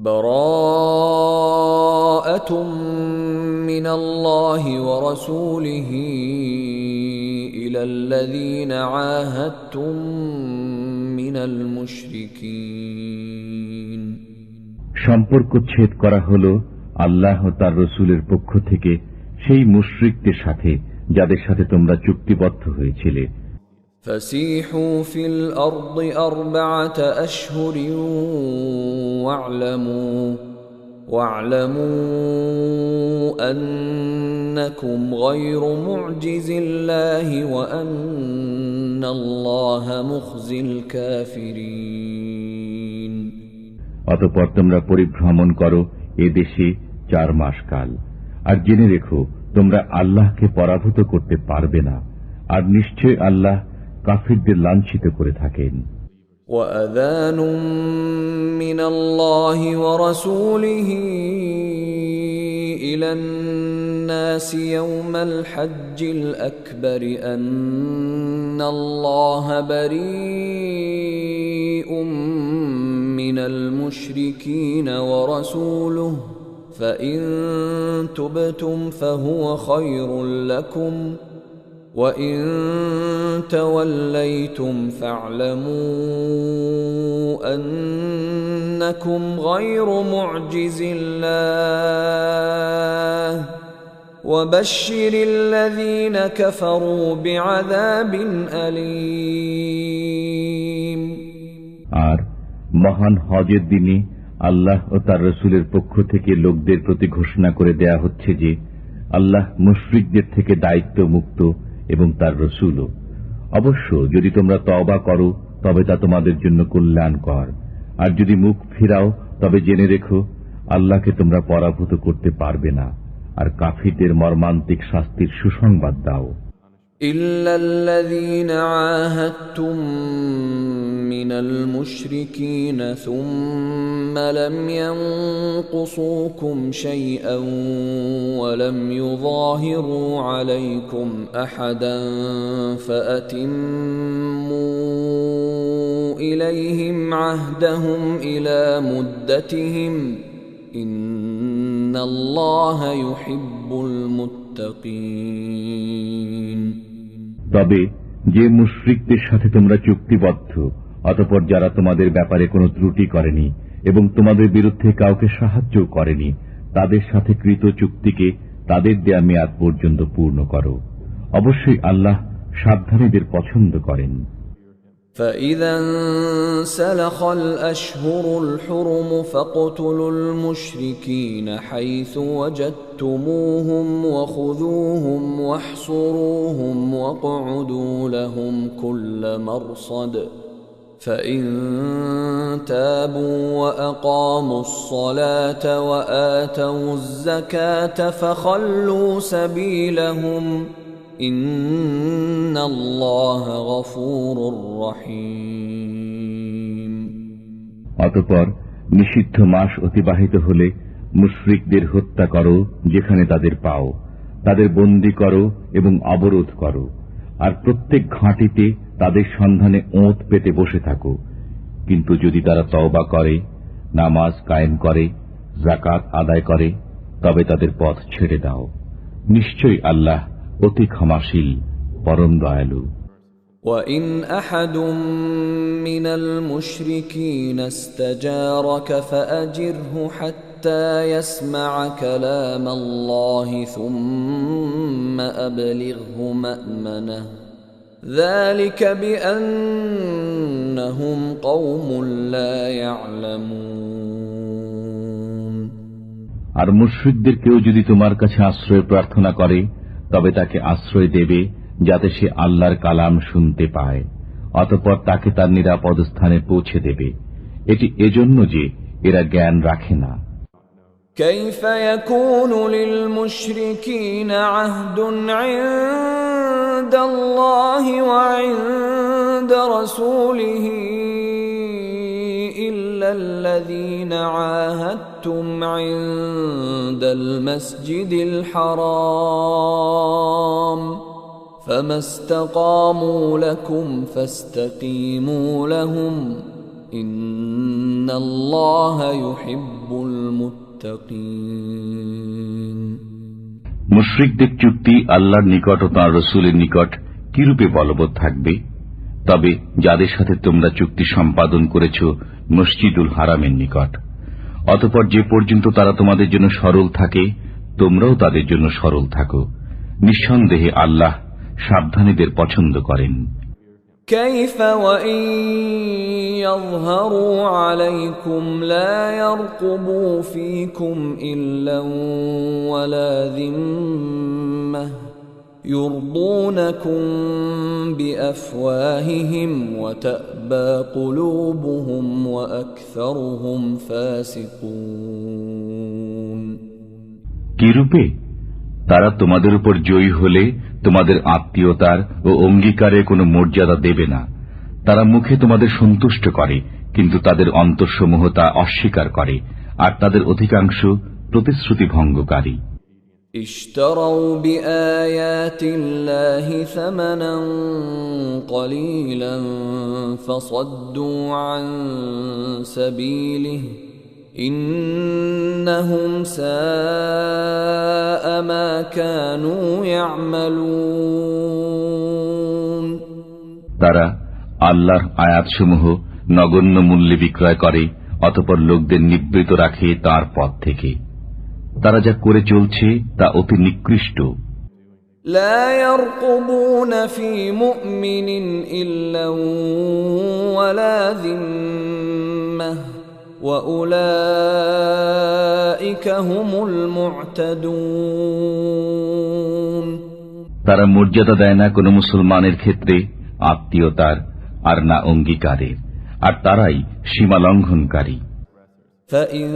براءة من الله ورسوله إلى الذين عاهدتم من المشركين। সম্পর্ক ছেদ করা হলো আল্লাহ ও তার রাসূলের পক্ষ থেকে সেই মুশরিকদের সাথে যাদের সাথে তোমরা চুক্তিবদ্ধ হয়েছিলে। فسيحوا في الأرض 4 أشهر واعلموا أنكم غير معجز الله وأن الله مخزي الكافرين। অতঃপর তোমরা পরিভ্রমণ করো এ দেশে 4 মাস কাল, আর জেনে রেখো তোমরা আল্লাহকে পরাভূত করতে পারবে না, আর নিশ্চয় আল্লাহ কাফিরদের লাঞ্ছিত করে থাকেন। وأذان من الله ورسوله إلى الناس يوم الحج الأكبر أن الله بريء من المشركين ورسوله فإن تبتم فهو خير لكم وَإِن تَوَلَّيْتُمْ فَاعْلَمُوا أَنَّكُمْ غَيْرُ مُعْجِزِ اللَّهِ وَبَشِّرِ الَّذِينَ كَفَرُوا بِعَذَابٍ أَلِيمٍ। আর মহান হজের দিনে আল্লাহ ও তার রাসূলের পক্ষ থেকে লোকদের প্রতি ঘোষণা করে দেয়া হচ্ছে যে আল্লাহ মুশরিকদের থেকে দায়িত্ব মুক্ত এবং তার রাসূলও। অবশ্য যদি তোমরা তওবা করো তবে তা তোমাদের জন্য কল্যাণকর, আর যদি মুখ ফিরাও তবে জেনে রেখো আল্লাহকে তোমরা পরাভূত করতে পারবে না, আর কাফিরদের মর্মান্তিক শাস্তির সুসংবাদ দাও। إلا الذين عاهدتم من المشركين ثم لم ينقصوكم شيئا ولم يظاهروا عليكم أحدا فأتموا إليهم عهدهم إلى مدتهم إن الله يحب المتقين। তবে যে মুশরিকদের সাথে তোমরা চুক্তিবদ্ধ অতঃপর যারা তোমাদের ব্যাপারে কোনো ত্রুটি করেনি এবং তোমাদের বিরুদ্ধে কাউকে সাহায্য করেনি, তাদের সাথে কৃত চুক্তিকে তাদের দেয়া মেয়াদ পর্যন্ত পূর্ণ করো। অবশ্যই আল্লাহ সাবধানীদের পছন্দ করেন। فَإِذَا انسَلَخَ الْأَشْهُرُ الْحُرُمُ فَاقْتُلُوا الْمُشْرِكِينَ حَيْثُ وَجَدتُّمُوهُمْ وَخُذُوهُمْ وَاحْصُرُوهُمْ وَاقْعُدُوا لَهُمْ كُلَّ مَرْصَدٍ فَإِن تَابُوا وَأَقَامُوا الصَّلَاةَ وَآتَوُا الزَّكَاةَ فَخَلُّوا سَبِيلَهُمْ ইন্নাল্লাহ গফুরুর রহিম। অতঃপর নিষিদ্ধ মাস অতিবাহিত হলে মুশরিকদের হত্যা করো যেখানে তাদের পাও, তাদের বন্দী করো এবং অবরোধ করো, আর প্রত্যেক ঘাঁটিতে তাদের সন্ধানে ওঁত পেতে বসে থাকো। কিন্তু যদি তারা তওবা করে, নামাজ কায়েম করে, যাকাত আদায় করে, তবে তাদের পথ ছেড়ে দাও। নিশ্চয়ই আল্লাহ অতি ক্ষমাশীল, পরম দয়ালু। وَإِنْ أَحَدٌ مِّنَ الْمُشْرِكِينَ اسْتَجَارَكَ فَأَجِرْهُ حَتَّى يَسْمَعَ كَلَامَ اللَّهِ ثُمَّ أَبْلِغْهُ مَأْمَنَهُ ذَلِكَ بِأَنَّهُمْ قَوْمٌ لَّا يَعْلَمُونَ। আর মুশরিকদের কেউ যদি তোমার কাছে আশ্রয় প্রার্থনা করে তবে তাকে আশ্রয় দেবে যাতে সে আল্লাহর কালাম শুনতে পায়, অতঃপর তাকে তার নিরাপদ স্থানে পৌঁছে দেবে। এটি এজন্য যে এরা জ্ঞান রাখে না। كيف يكون للمشركين عهد عند الله وعند رسوله إلا الذين عاهدتم عند المسجد الحرام فما استقاموا لكم فاستقيموا لهم ইন্নাল্লাহা ইউহিব্বুল মুত্তাকিন। মুশরিকদের চুক্তি আল্লাহর নিকট ও তাঁর রাসূলের নিকট কিরূপে বলবৎ থাকবে? তবে যাদের সাথে তোমরা চুক্তি সম্পাদন করেছ মসজিদুল হারামের নিকট, অতঃপর যে পর্যন্ত তারা তোমাদের জন্য সরল থাকে তোমরাও তাদের জন্য সরল থাকো। নিঃসন্দেহে আল্লাহ সাবধানীদের পছন্দ করেন। كيف وإن يظهروا عليكم لا يرقبوا فيكم إلا ولا ذمة يرضونكم بأفواههم وتأبى قلوبهم وأكثرهم فاسقون। কিরূপে? তারা তোমাদের উপর জয়ী হলে তোমাদের আত্মীয়তার ও অঙ্গীকারে কোনো মর্যাদা দেবে না। তারা মুখে তোমাদের সন্তুষ্ট করে, কিন্তু তাদের অন্তরসমূহ তা অস্বীকার করে, আর তাদের অধিকাংশ প্রতিশ্রুতি ভঙ্গকারী। اشتروا بآيات الله ثمنا قليلا فصدوا عن سبيله إنهم ساء ما كانوا يعملون। তারা আল্লাহর আয়াতসমূহ নগণ্য মূল্যে বিক্রয় করে, অতঃপর লোকদের নিবৃত রাখে তার পথ থেকে। তারা যা করে চলছে তা অতি নিকৃষ্ট। لا يرقبون في مؤمن إلا ولا ذمة وأولئك هم المعتدون। তারা মর্যাদা দেয় না কোনো মুসলমানের ক্ষেত্রে আত্মীয়তার আর না অঙ্গীকারের, আর তারাই সীমা লঙ্ঘনকারী। فإن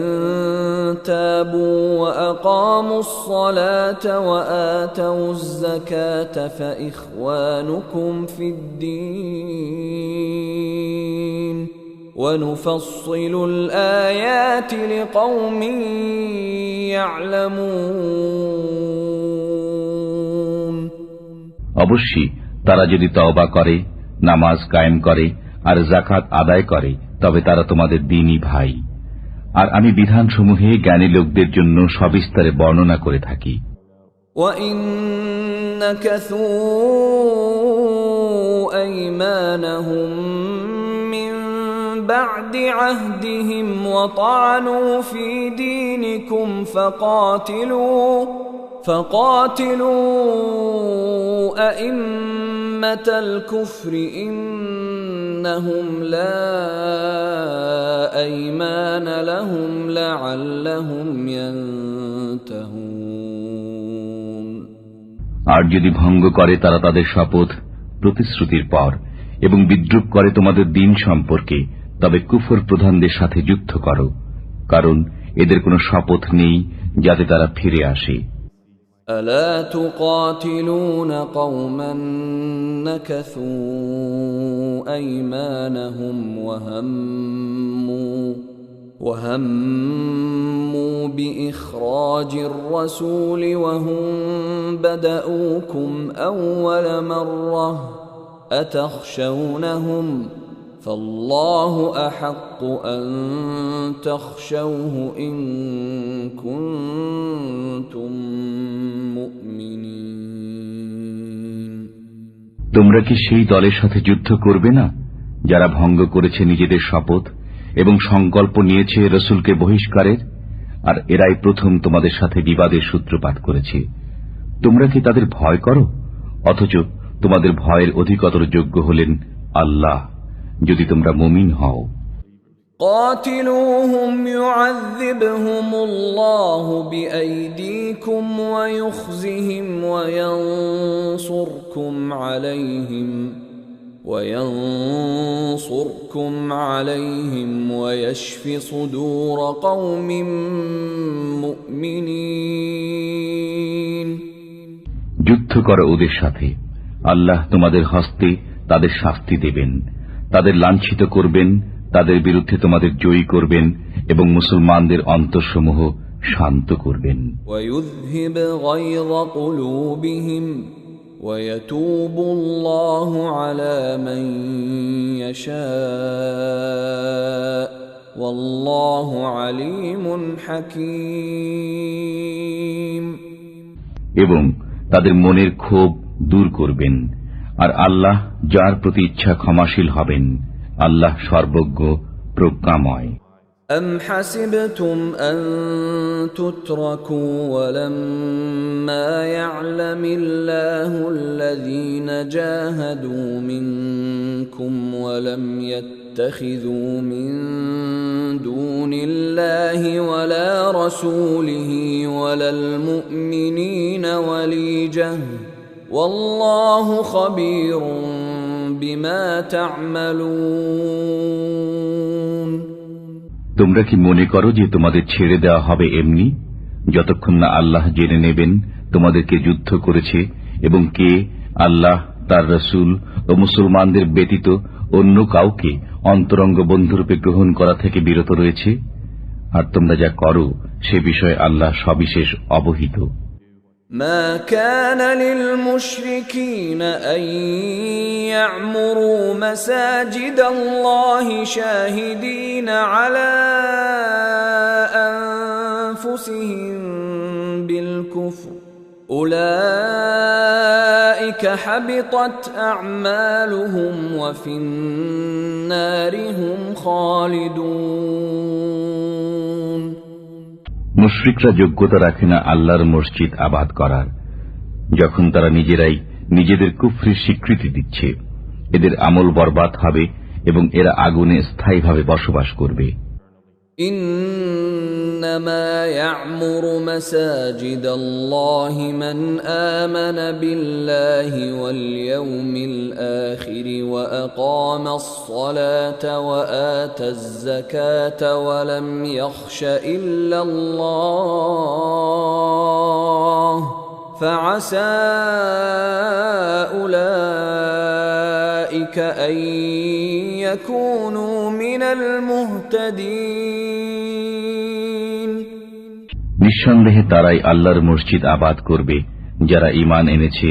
تابوا وأقاموا الصلاة وآتوا الزكاة فإخوانكم في الدين ونفصل الآيات لقوم يعلمون। অবশ্যই তারা যদি তওবা করে, নামাজ কায়েম করে আর যাকাত আদায় করে, তবে তারা তোমাদের দ্বীনী ভাই। আর আমি বিধানসমূহে জ্ঞানী লোকদের জন্য সবিস্তারে বর্ণনা করে থাকি। وَإِن نَكَثُوا أَيْمَانَهُم مِّن بَعْدِ عَهْدِهِمْ وَطَعَنُوا فِي دِينِكُمْ فقاتلوا أئمة الكفر إنهم لا أيمان لهم لعلهم ينتهون। আর যদি ভঙ্গ করে তারা তাদের শপথ প্রতিশ্রুতির পর এবং বিদ্রুপ করে তোমাদের দিন সম্পর্কে, তবে কুফর প্রধানদের সাথে যুদ্ধ করো, কারণ এদের কোনো শপথ নেই যাতে তারা ফিরে আসে। ألا تقاتلون قوما نكثوا أيمانهم وهموا بإخراج الرسول وهم بدؤوكم أول مرة أتخشونهم فالله أحق أن تخشوه إن كنتم مؤمنين। তোমরা কি সেই দলের সাথে যুদ্ধ করবে না যারা ভঙ্গ করেছে নিজেদের শপথ এবং সংকল্প নিয়েছে রসুলকে বহিষ্কারের? আর এরাই প্রথম তোমাদের সাথে বিবাদের সূত্রপাত করেছে। তোমরা কি তাদের ভয় করো? অথচ তোমাদের ভয়ের অধিকতর যোগ্য হলেন আল্লাহ, যদি তোমরা মুমিন হও। قاتلوهم يعذبهم الله بأيديكم ويخزهم وينصركم عليهم ويشف صدور قوم مؤمنين। যুদ্ধ করো ওদের সাথে, আল্লাহ তোমাদের হস্তে তাদের শাস্তি দেবেন, তাদের লাঞ্ছিত করবেন, তাদের বিরুদ্ধে তোমাদের জয়ী করবেন এবং মুসলমানদের অন্তরসমূহ শান্ত করবেন। ويذهب غيظ قلوبهم ويتوب الله على من يشاء والله عليم حكيم. এবং তাদের মনের ক্ষোভ দূর করবেন, আর আল্লাহ যার প্রতি ইচ্ছা ক্ষমাশীল হবেন। আল্লাহ সর্বজ্ঞ প্রজ্ঞাময়। أم حسبتم أن تتركوا ولما يعلم الله الذين جاهدوا منكم ولم يتخذوا من دون الله ولا رسوله ولا المؤمنين وليجة والله خبير بما تعملون. তোমরা কি মনে করো যে তোমাদের ছেড়ে দেওয়া হবে এমনি, যতক্ষণ না আল্লাহ জেনে নেবেন তোমাদেরকে যুদ্ধ করেছে এবং কে আল্লাহ, তার রসুল ও মুসলমানদের ব্যতীত অন্য কাউকে অন্তরঙ্গ বন্ধুরূপে গ্রহণ করা থেকে বিরত রয়েছে? আর তোমরা যা করো সে বিষয়ে আল্লাহ সবিশেষ অবহিত। ما كان للمشركين أن يعمروا مساجد الله شاهدين على أنفسهم بالكفر أولئك حبطت أعمالهم وفي النار هم خالدون. মুশরিকরা যোগ্যতা রাখে না আল্লাহর মসজিদ আবাদ করার, যখন তারা নিজেরাই নিজেদের কুফরির স্বীকৃতি দিচ্ছে। এদের আমল বরবাদ হবে এবং এরা আগুনে স্থায়ীভাবে বসবাস করবে। إنما يعمر مساجد الله من آمن بالله واليوم الآخر وأقام الصلاة وآتى الزكاة ولم يخش إلا الله فعسى أولئك أن يكونوا من المهتدين. নিঃসন্দেহে তারাই আল্লাহর মসজিদ আবাদ করবে যারা ঈমান এনেছে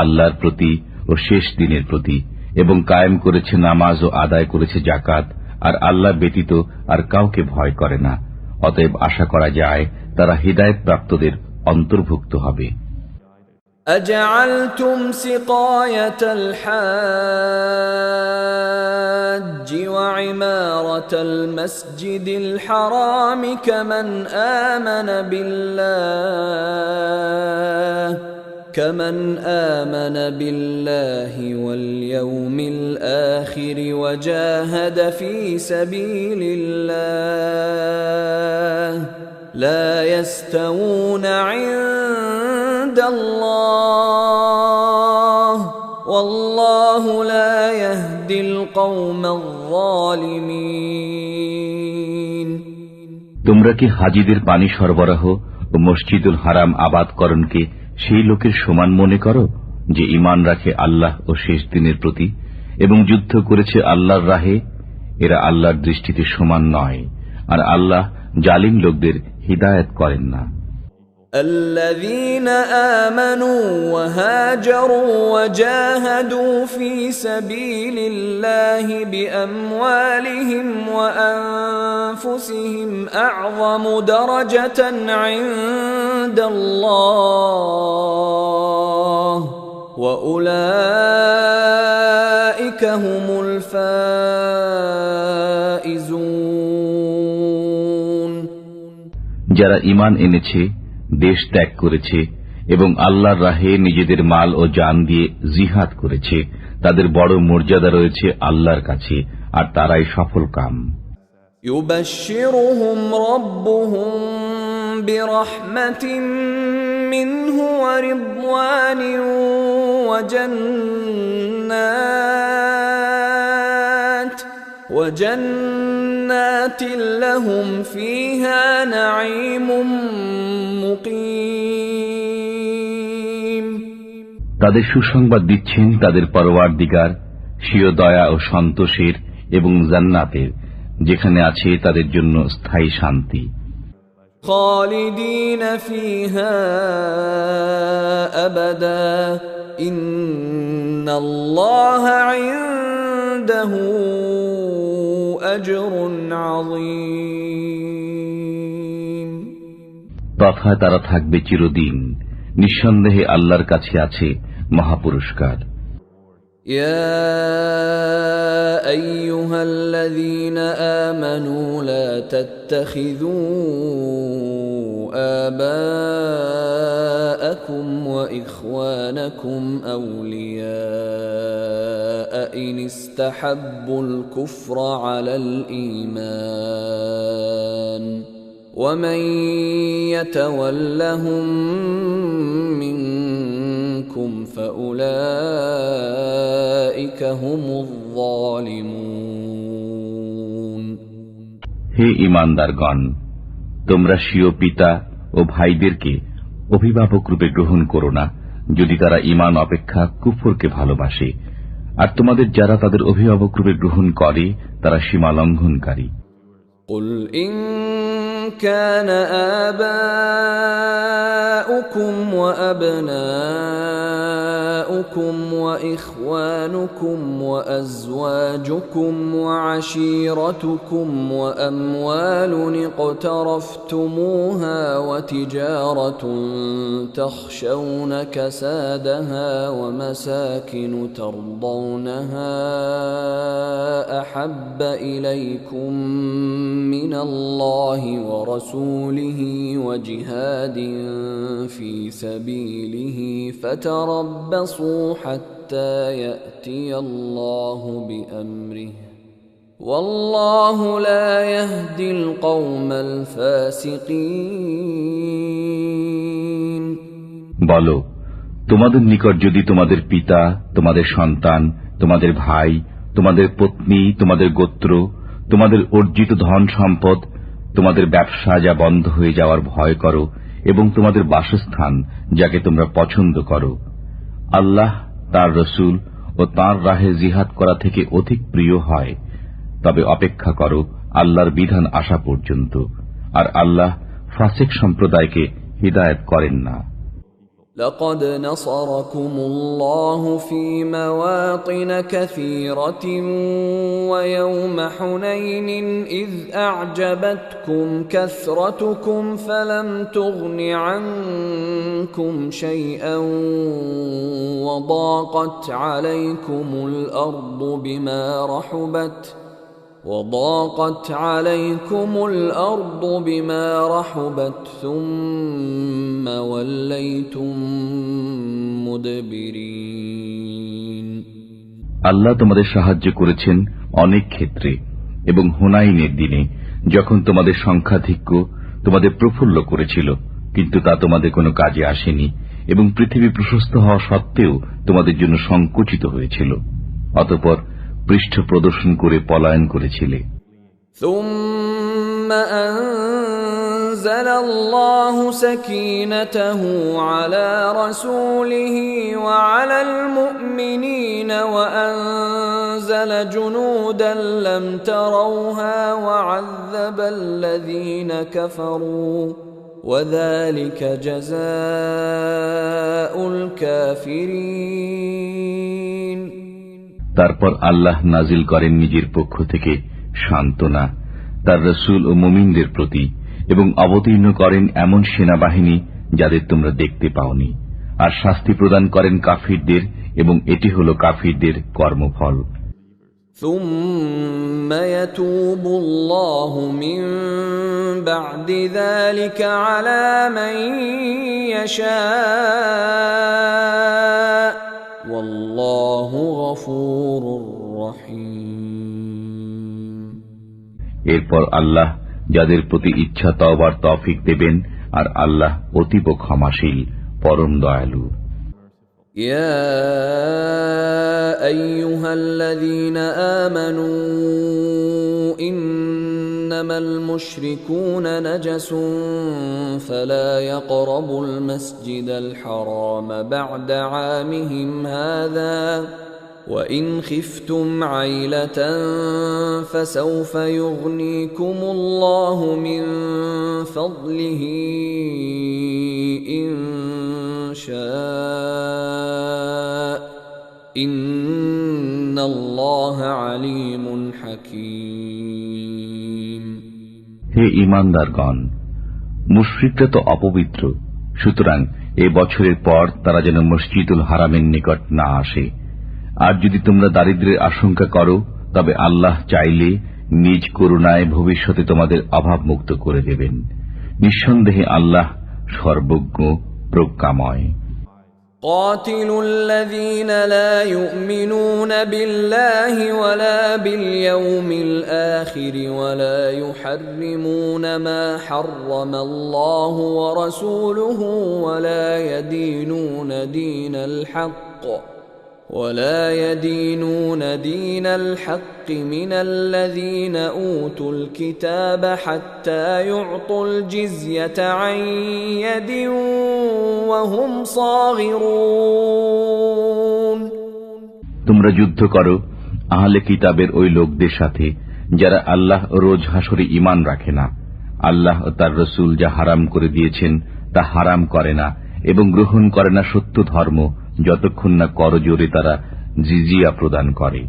আল্লাহর প্রতি ও শেষ দিনের প্রতি এবং কায়েম করেছে নামাজ ও আদায় করেছে যাকাত, আর আল্লাহ ব্যতীত আর কাউকে ভয় করে না। অতএব আশা করা যায় তারা হিদায়াত প্রাপ্তদের অন্তর্ভুক্ত হবে। أجعلتم سقاية الحاج وعمارة المسجد الحرام كمن آمن بالله واليوم الآخر وجاهد في سبيل الله لا يستوون عند الله والله لا يهدي القوم الظالمين. তোমরা কি হাজীদের পানি সরবরাহ ও মসজিদুল হারাম আবাদকরণকে সেই লোকের সমান মনে করো যে ঈমান রাখে আল্লাহ ও শেষ দিনের প্রতি এবং যুদ্ধ করেছে আল্লাহর রাহে? এরা আল্লাহর দৃষ্টিতে সমান নয়, আর আল্লাহ জালিম লোকদের হিদায়াত করেন না। الذين آمنوا وهاجروا وجاهدوا في سبيل الله بأموالهم وأنفسهم أعظم درجة عند الله وأولئك هم الفائزون. যারা ঈমান এনেছে, দেশ ত্যাগ করেছে এবং আল্লাহর রাহে নিজেদের মাল ও জান দিয়ে জিহাদ করেছে, তাদের বড় মর্যাদা রয়েছে আল্লাহর কাছে, আর তারাই সফল কাম। يبشرهم ربهم برحمة منه ورضوان وجنات لهم فيها نعيم মুকিম. তাদের সুসংবাদ দিচ্ছেন তাদের পরওয়ারদিগার স্বীয় দয়া ও সন্তোষের এবং জান্নাতের, যেখানে আছে তাদের জন্য স্থায়ী শান্তি। খালিদিন ফিহা আবাদা إن الله عنده أجر عظيم তথা তারা থাকবে চিরদিন। নিঃসন্দেহে আল্লাহর কাছে আছে মহাপুরস্কার। يا أيها الذين آمنوا لا تتخذوا آباءكم وإخوانكم أولياء إن استحبوا الكفر على الإيمان ومن يتولهم منكم فأولئك هم الظالمون হে ঈমানদারগণ, তোমরা স্বীয় পিতা ও ভাইদেরকে অভিভাবক রূপে গ্রহণ করো না, যদি তারা ঈমান অপেক্ষা কুফরকে ভালোবাসে, আর তোমাদের যারা তাদের অভিভাবক রূপে গ্রহণ করে তারা সীমা লঙ্ঘনকারী। قل إن كان آباؤكم وأبناؤكم وإخوانكم وأزواجكم وعشيرتكم وأموال اقترفتموها وتجارة تخشون كسادها ومساكن ترضونها أحب إليكم من الله ورسوله وجهاد في سبيله فتربصوا حتى يأتي الله بأمره والله لا يهدي القوم الفاسقين বলো, তোমাদের নিকট যদি তোমাদের পিতা, তোমাদের সন্তান, তোমাদের ভাই, তোমাদের পত্নী, তোমাদের গোত্র, তোমাদের অর্জিত ধন সম্পদ, তোমাদের ব্যবসা যা বন্ধ হয়ে যাওয়ার ভয় করো এবং তোমাদের বাসস্থান যাকে তোমরা পছন্দ করো, আল্লাহ, তার রসুল ও তাঁর রাহে জিহাদ করা থেকে অধিক প্রিয় হয়, তবে অপেক্ষা করো আল্লাহর বিধান আসা পর্যন্ত, আর আল্লাহ ফাসিক সম্প্রদায়কে হিদায়াত করেন না। لقد نصركم الله في مواطن كثيرة ويوم حنين إذ أعجبتكم كثرتكم فلم تغن عنكم شيئا وضاقت عليكم الأرض بما رحبت ثم وليتم مدبرين আল্লাহ তোমাদের সাহায্য করেছেন অনেক ক্ষেত্রে, এবং হুনাইনের দিনে যখন তোমাদের সংখ্যাধিক্য তোমাদের প্রফুল্ল করেছিল, কিন্তু তা তোমাদের কোনো কাজে আসেনি, এবং পৃথিবী প্রশস্ত হওয়া সত্ত্বেও তোমাদের জন্য সংকুচিত হয়েছিল। অতঃপর পৃষ্ঠ প্রদর্শন করে পলায়ন করেছিলে। ثم أنزل الله سكينته على رسوله وعلى المؤمنين وأنزل جنودا لم تروها وعذب الذين كفروا وذلك جزاء الكافرين তারপর আল্লাহ নাজিল করেন নিজের পক্ষ থেকে সান্ত্বনা তার রসুল ও মুমিনদের প্রতি, এবং অবতীর্ণ করেন এমন সেনাবাহিনী যাদের তোমরা দেখতে পাওনি, আর শাস্তি প্রদান করেন কাফিরদের, এবং এটি হল কাফিরদের কর্মফল। ثم يتوب الله من بعد ذلك على من يشاء والله غفور رحيم এরপর আল্লাহ যাদের প্রতি ইচ্ছা তওবার তৌফিক দেবেন, আর আল্লাহ অতীব ক্ষমাশীল, পরম দয়ালু। يا أيها الذين آمنوا إنما المشركون نجس فلا يقربوا المسجد الحرام بعد عامهم هذا وإن خفتم عيلة فسوف يغنيكم الله من فضله إن شاء إن الله عليم حكيم. হে ঈমানদারগণ, মুশরিকরা তো অপবিত্র, সুতরাং এ বছরের পর তারা যেন মসজিদুল হারামের নিকট না আসে। আর যদি তোমরা দারিদ্র্যের আশঙ্কা করো, তবে আল্লাহ চাইলে নিজ করুণায় ভবিষ্যতে তোমাদের অভাব মুক্ত করে দেবেন। নিঃসন্দেহে আল্লাহ সর্বজ্ঞ, প্রজ্ঞাময়। قاتلوا الذين لا يؤمنون بالله ولا باليوم الآخر ولا يحرمون ما حرم الله ورسوله ولا يدينون دين الحق من الذين أوتوا الكتاب حتى يعطوا الجزية عن يد وهم صاغرون. তোমরা যুদ্ধ করো আহলে কিতাবের ওই লোকদের সাথে যারা আল্লাহ রোজ হাসরে ঈমান রাখে না, আল্লাহ ও তার রসুল যা হারাম করে দিয়েছেন তা হারাম করে না এবং গ্রহণ করে না সত্য ধর্ম, যতক্ষণ না করজোরে তারা জিজিয়া প্রদান করে।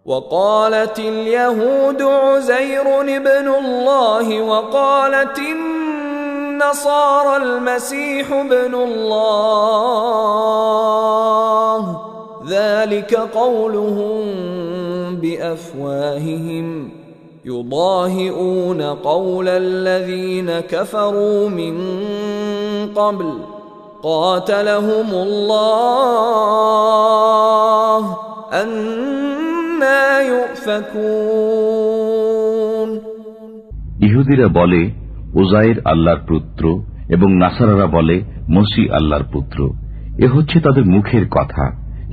وقالت اليهود عزير ابن الله وقالت النصارى المسيح ابن الله ذلك قولهم بأفواههم يضاهئون قول الذين كفروا من قبل قاتلهم الله أنى يؤفكون. ইহুদিরা বলে উজাইর আল্লাহর পুত্র এবং নাসারারা বলে মসিহ আল্লাহর পুত্র। এ হচ্ছে তাদের মুখের কথা।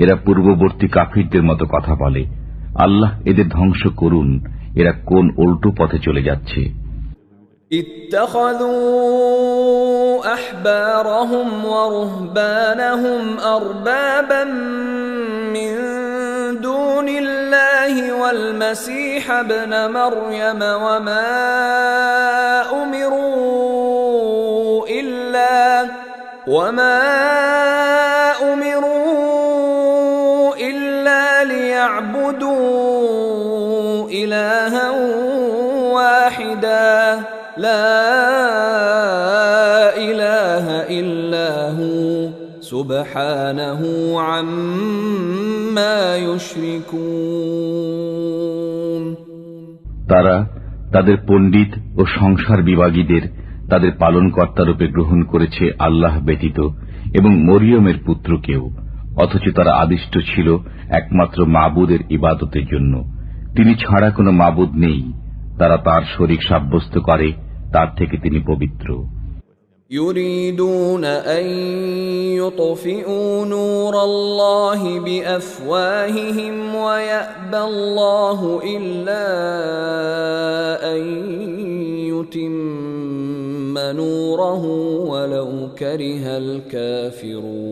এরা পূর্ববর্তী কাফিরদের মতো কথা বলে। আল্লাহ এদের ধ্বংস করুন, এরা কোন উল্টো পথে চলে যাচ্ছে। اتخذوا أحبارهم ورهبانهم أربابا من دون الله والمسيح ابن مريم وما أمروا إلا ليعبدوا إلها واحدا لا إله إلا هو سبحانه عما يشركون. তারা তাদের পণ্ডিত ও সংসার বিভাগীদের তাদের পালনকর্তা রূপে গ্রহণ করেছে আল্লাহ ব্যতীত এবং মরিয়মের পুত্রকেও, অথচ তারা আদিষ্ট ছিল একমাত্র মাবুদের ইবাদতের জন্য। তিনি ছাড়া কোনো মাবুদ নেই। তারা তার শরীক সাব্যস্ত করে, তার থেকে তিনি পবিত্র। يريدون أن يطفئوا نور الله بأفواههم ويأبى الله إلا أن يتم نوره ولو كره الكافرون.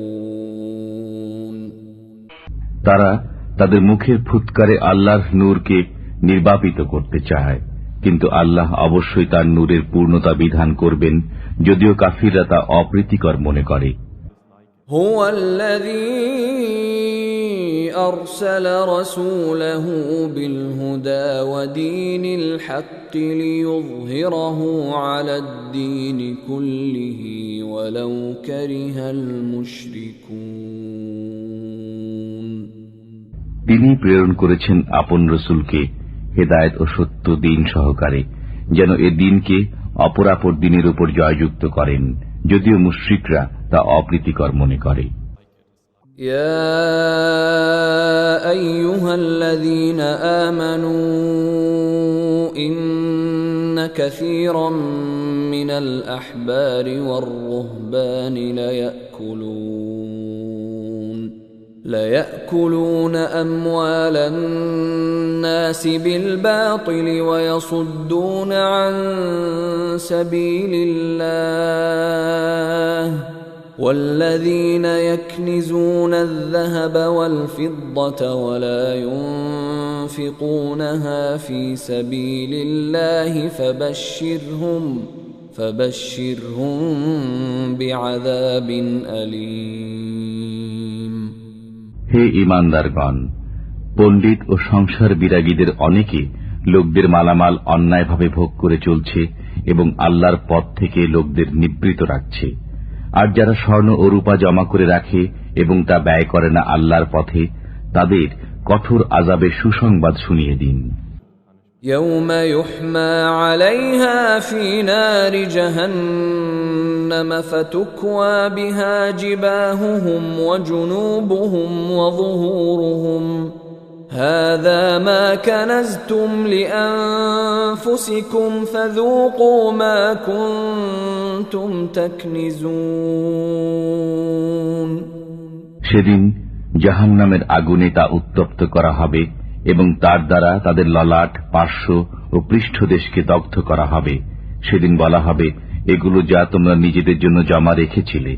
তারা তাদের মুখের ফুৎকারে আল্লাহর নূরকে নির্বাপিত করতে চায়, কিন্তু আল্লাহ অবশ্যই তার নূরের পূর্ণতা বিধান করবেন, যদিও কাফিররা তা অপ্রীতিকর মনে করে। هو الذي أرسل رسوله بالهدى ودين الحق ليظهره على الدين كله ولو كره المشركون. তিনি প্রেরণ করেছেন আপন রসুলকে হেদায়েত ও সত্য দিন সহকারে, যেন এ দিনকে অপরাপর দিনের উপর জয়যুক্ত করেন, যদিও মুশরিকরা তা অপ্রীতিকর মনে করে। يا أيها الذين آمنوا إن كثيرا من الأحبار والرهبان ليأكلون أموال الناس بالباطل ويصدون عن سبيل الله والذين يكنزون الذهب والفضة ولا ينفقونها في سبيل الله فبشرهم بعذاب أليم. হে ঈমানদারগণ, পণ্ডিত ও সংসার বিরাগীদের অনেকে লোকদের মালামাল অন্যায়ভাবে ভোগ করে চলছে এবং আল্লাহর পথ থেকে লোকদের নিবৃত রাখছে। আর যারা স্বর্ণ ও রূপা জমা করে রাখে এবং তা ব্যয় করে না আল্লাহর পথে, তাদের কঠোর আযাবের সুসংবাদ শুনিয়ে দিন। يوم يحمى عليها في نار جهنم فتكوى بها جباههم وجنوبهم وظهورهم هذا ما كنزتم لأنفسكم فذوقوا ما كنتم تكنزون. সেদিন জাহান্নামের আগুনে তা উত্তপ্ত করা হবে এবং তার দ্বারা তাদের ললাট, পার্শ্ব ও পৃষ্ঠদেশকে দগ্ধ করা হবে। সেদিন বলা হবে, এগুলো যা তোমরা নিজেদের জন্য জমা রেখেছিলে,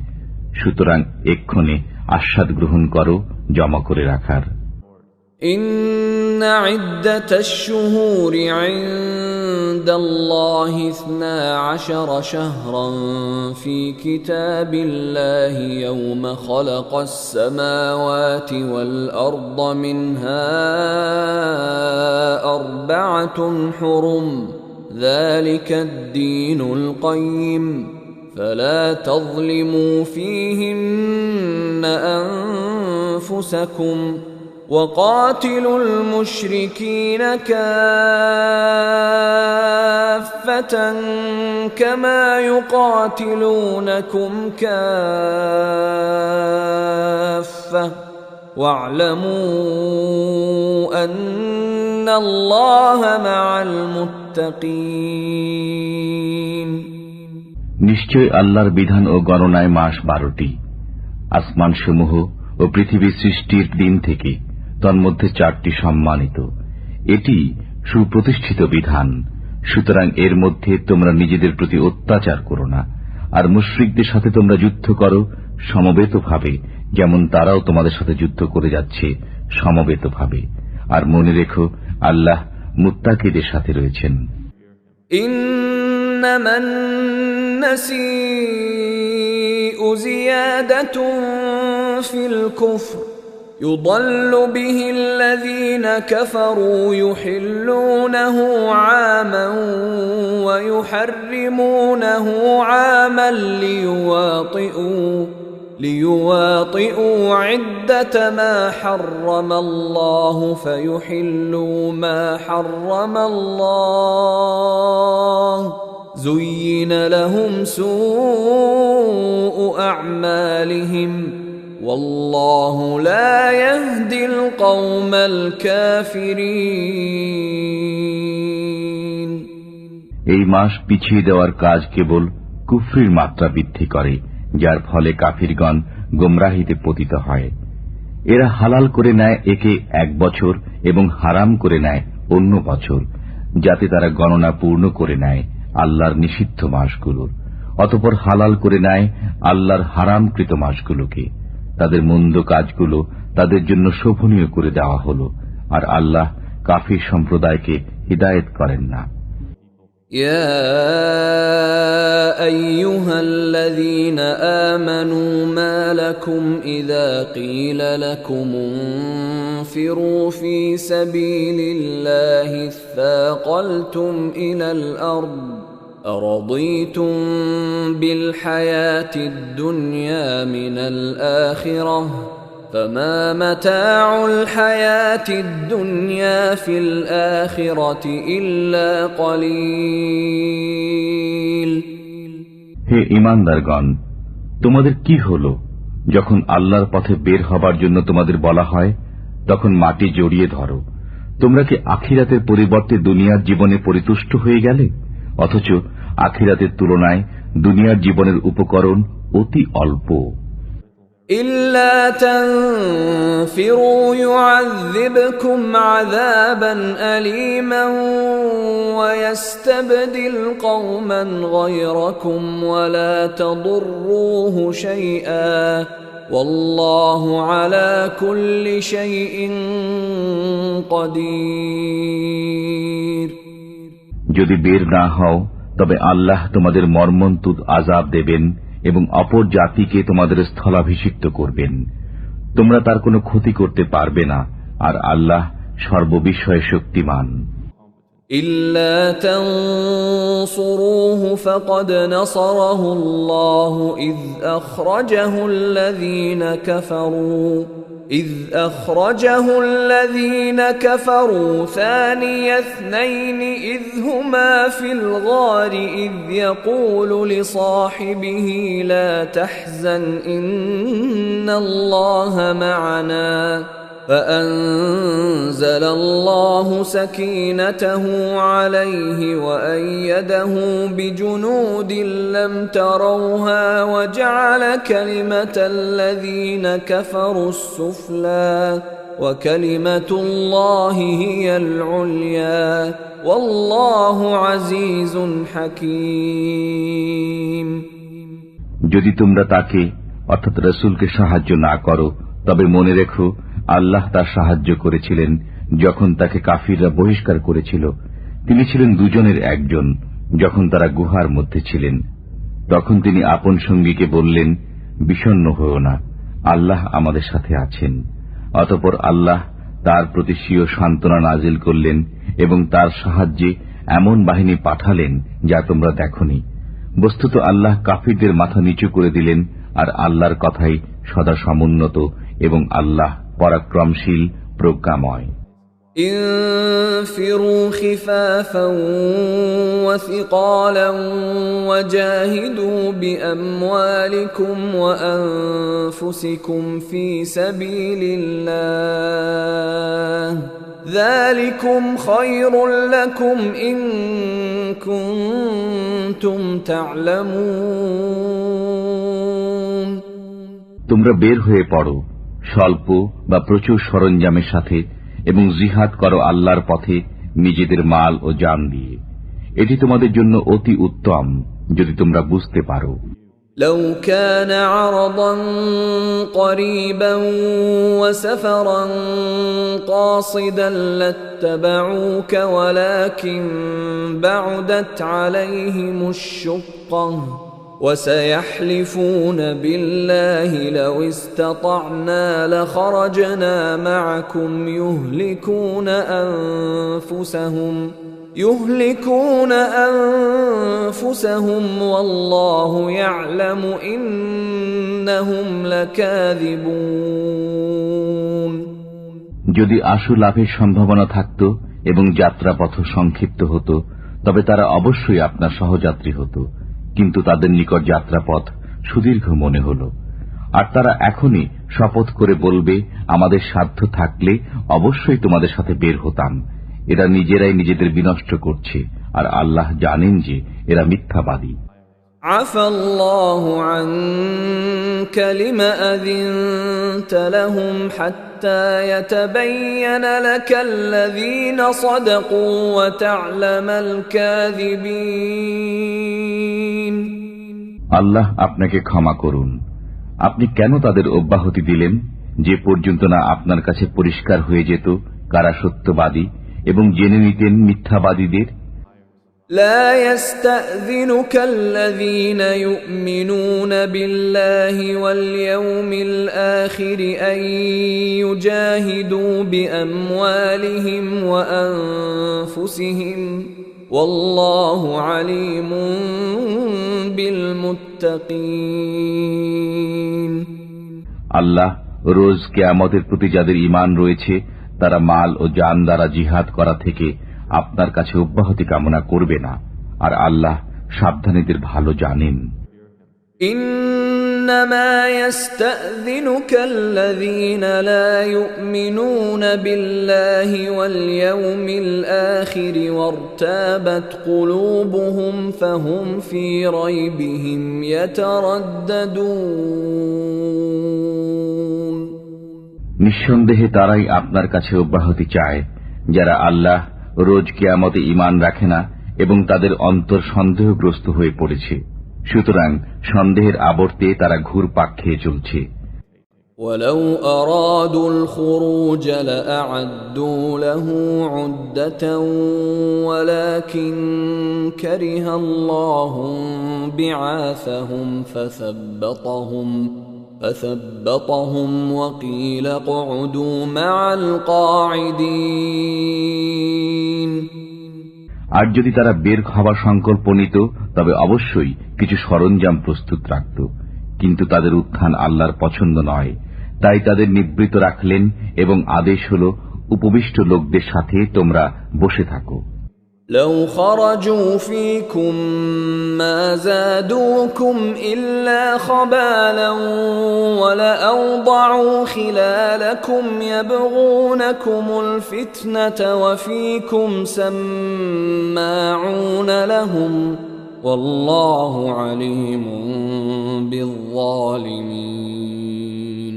সুতরাং এক্ষণে আস্বাদ গ্রহণ করো জমা করে রাখার। إن عدة الشهور عند الله 12 شهرا في كتاب الله يوم خلق السماوات والأرض منها 4 حرم ذلك الدين القيم فلا تظلموا فيهن أنفسكم وقاتلوا المشركين كافة كما يقاتلونكم كافة واعلموا أن الله مع المتقين. নিশ্চয় আল্লাহর বিধান ও গণনায় মাস 12টি, আসমানসমূহ ও পৃথিবী সৃষ্টির দিন থেকে তন্মধ্যে 4টি সম্মানিত। এটি সুপ্রতিষ্ঠিত বিধান, সুতরাং এর মধ্যে তোমরা নিজেদের প্রতি অত্যাচার করো না। আর মুশরিকদের সাথে তোমরা যুদ্ধ করো সমবেতভাবে, যেমন তারাও তোমাদের সাথে যুদ্ধ করে যাচ্ছে সমবেতভাবে। আর মনে রেখো, আল্লাহ মুত্তাকিদের সাথে রয়েছেন। ইন্নামান নাসিউ জিয়াদাতুন ফিল কুফর يضل به الذين كفروا يحلونه عاما ويحرمونه عاما ليواطئوا عدة ما حرم الله فيحلوا ما حرم الله زين لهم سوء أعمالهم والله لا يهدي القوم الكافرين. এই মাস পিছিয়ে দেওয়ার কাজ কেবল কুফরির মাত্রা বৃদ্ধি করে, যার ফলে কাফিরগণ গোমরাহিতে পতিত হয়। এরা হালাল করে নেয় একে 1 বছর এবং হারাম করে নেয় অন্য বছর, যাতে তারা গণনা পূর্ণ করে নেয় আল্লাহর নিষিদ্ধ মাসগুলোর। অতঃপর হালাল করে নেয় আল্লাহর হারামকৃত মাসগুলোকে। তাদের মন্দ কাজগুলো তাদের জন্য শোভনীয় করে দেওয়া হলো, আর আল্লাহ কাফির সম্প্রদায়কে হিদায়েত করেন না। يا أيها الذين آمنوا ما لكم إذا قيل لكم انفروا في سبيل الله اثاقلتم إلى الأرض أرضيتم بالحياة الدنيا من الآخرة فما متاع الحياة الدنيا في الآخرة إلا قليل. হে ঈমানদারগণ, তোমাদের কি হলো যখন আল্লাহর পথে বের হবার জন্য তোমাদের বলা হয়, তখন মাটি জড়িয়ে ধরো। তোমরা কি আখিরাতের পরিবর্তে দুনিয়ার জীবনে পরিতুষ্ট হয়ে গেলে? অথচ আখিরাতের তুলনায় দুনিয়ার জীবনের উপকরণ অতি অল্প। إلا تنفروا يعذبكم عذابا أليما ويستبدل قوما غيركم ولا تضروه شيئا والله على كل شيء قدير। যদি বের না হও তবে আল্লাহ তোমাদের মর্মন্তুদ আযাব দেবেন এবং অপর জাতিকে তোমাদের স্থলাভিষিক্ত করবেন। তোমরা তার কোনো ক্ষতি করতে পারবে না, আর আল্লাহ সর্ববিষয়ে শক্তিমান। إلا تنصروه فقد نصره الله إذ أخرجه الذين كفروا ثاني اثنين إذ هما في الغار إذ يقول لصاحبه لا تحزن إن الله معنا فأنزل الله سكينته عليه وأيده بجنود لم تروها وجعل كلمة الذين كفروا السفلى وكلمة الله هي العليا والله عزيز حكيم। যদি তোমরা তাকে অর্থাৎ রাসূলকে সাহায্য না করো তবে মনে রেখো আল্লাহ তার সাহায্য করেছিলেন যখন তাকে কাফিররা বহিষ্কার করেছিল। তিনি ছিলেন দুজনের একজন। যখন তারা গুহার মধ্যে ছিলেন তখন তিনি আপন সঙ্গীকে বললেন, বিষণ্ণ হও না, আল্লাহ আমাদের সাথে আছেন। অতঃপর আল্লাহ তার প্রতি স্বীয় সান্ত্বনা নাজিল করলেন এবং তার সাহায্যে এমন বাহিনী পাঠালেন যা তোমরা দেখনি। বস্তুত আল্লাহ কাফিরদের মাথা নিচু করে দিলেন, আর আল্লাহর কথাই সদা সমুন্নত এবং আল্লাহ পরাক্রমশীল প্রজ্ঞাময়। انفروا خفافا وثقالا وجاهدوا بأموالكم وأنفسكم في سبيل الله ذلكم خير لكم إن كنتم تعلمون। তোমরা বের হয়ে পড়ো স্বল্প বা প্রচুর সরঞ্জামের সাথে এবং জিহাদ করো আল্লাহর পথে নিজেদের মাল ও জান দিয়ে। এটি তোমাদের জন্য অতি উত্তম যদি তোমরা বুঝতে পারো। لو كان عرضا قريبا وسفرا قاصدا لاتبعوك ولكن بعدت عليهم الشقة وسيحلفون بالله لو استطعنا لخرجنا معكم يهلكون أنفسهم والله يعلم إنهم لكاذبون। যদি আশু লাভের সম্ভাবনা থাকত এবং যাত্রাপথ সংক্ষিপ্ত হতো তবে তারা অবশ্যই আপনার সহযাত্রী হতো, কিন্তু তাদের নিকট যাত্রাপথ সুদীর্ঘ মনে হল। আর তারা এখনই শপথ করে বলবে, আমাদের সাধ্য থাকলে অবশ্যই তোমাদের সাথে বের হতাম। এরা নিজেরাই নিজেদের বিনষ্ট করছে, আর আল্লাহ জানেন যে এরা মিথ্যাবাদী। আফাল্লাহু আনকা লিমা আযিনতা লাহুম হাত্তা ইয়াতাবাyyana লাকাল্লাযীনা সাদাকু ওয়া তা'লামাল কাযিবিন। আল্লাহ আপনাকে ক্ষমা করুন। আপনি কেন তাদের অব্যাহতি দিলেন যে পর্যন্ত না আপনার কাছে পরিষ্কার হয়ে যেত কারা সত্যবাদী এবং জেনে নিতেন মিথ্যাবাদীদের। لا يستأذنك الذين يؤمنون بالله واليوم الآخر أن يجاهدوا بأموالهم وأنفسهم والله عليم بالمتقين। আল্লাহ রোজ কিয়ামতের প্রতি যাদের ঈমান রয়েছে তারা মাল ও জান দ্বারা জিহাদ করা থেকে আপনার কাছে অব্যাহতি কামনা করবে না, আর আল্লাহ সাবধানীদের ভালো জানেন। إنما يستأذنك الذين لا يؤمنون بالله واليوم الآخر وارتابت قلوبهم فهم في ريبهم يترددون নিঃসন্দেহে তারাই আপনার কাছে অব্যাহতি চায় যারা আল্লাহ রোজ কিয়ামতে ঈমান রাখে না এবং তাদের অন্তর সন্দেহগ্রস্ত হয়ে পড়েছে। সুতরাং সন্দেহের আবর্তে তারা ঘুরপাক খেয়ে চলছে। ولو أرادوا الخروج لأعدوا له عدة ولكن كره الله بعاثهم فثبطهم وقيل اقعدوا مع القاعدين। আর যদি তারা বের হবার সংকল্প নিত তবে অবশ্যই কিছু সরঞ্জাম প্রস্তুত রাখত, কিন্তু তাদের উত্থান আল্লাহর পছন্দ নয়, তাই তাদের নিবৃত রাখলেন এবং আদেশ হল উপবিষ্ট লোকদের সাথে তোমরা বসে থাকো। لو خرجوا فيكم ما زادوكم إلا خبالا ولأوضعوا خلالكم يبغونكم الفتنة وفيكم سماعون لهم والله عليم بالظالمين।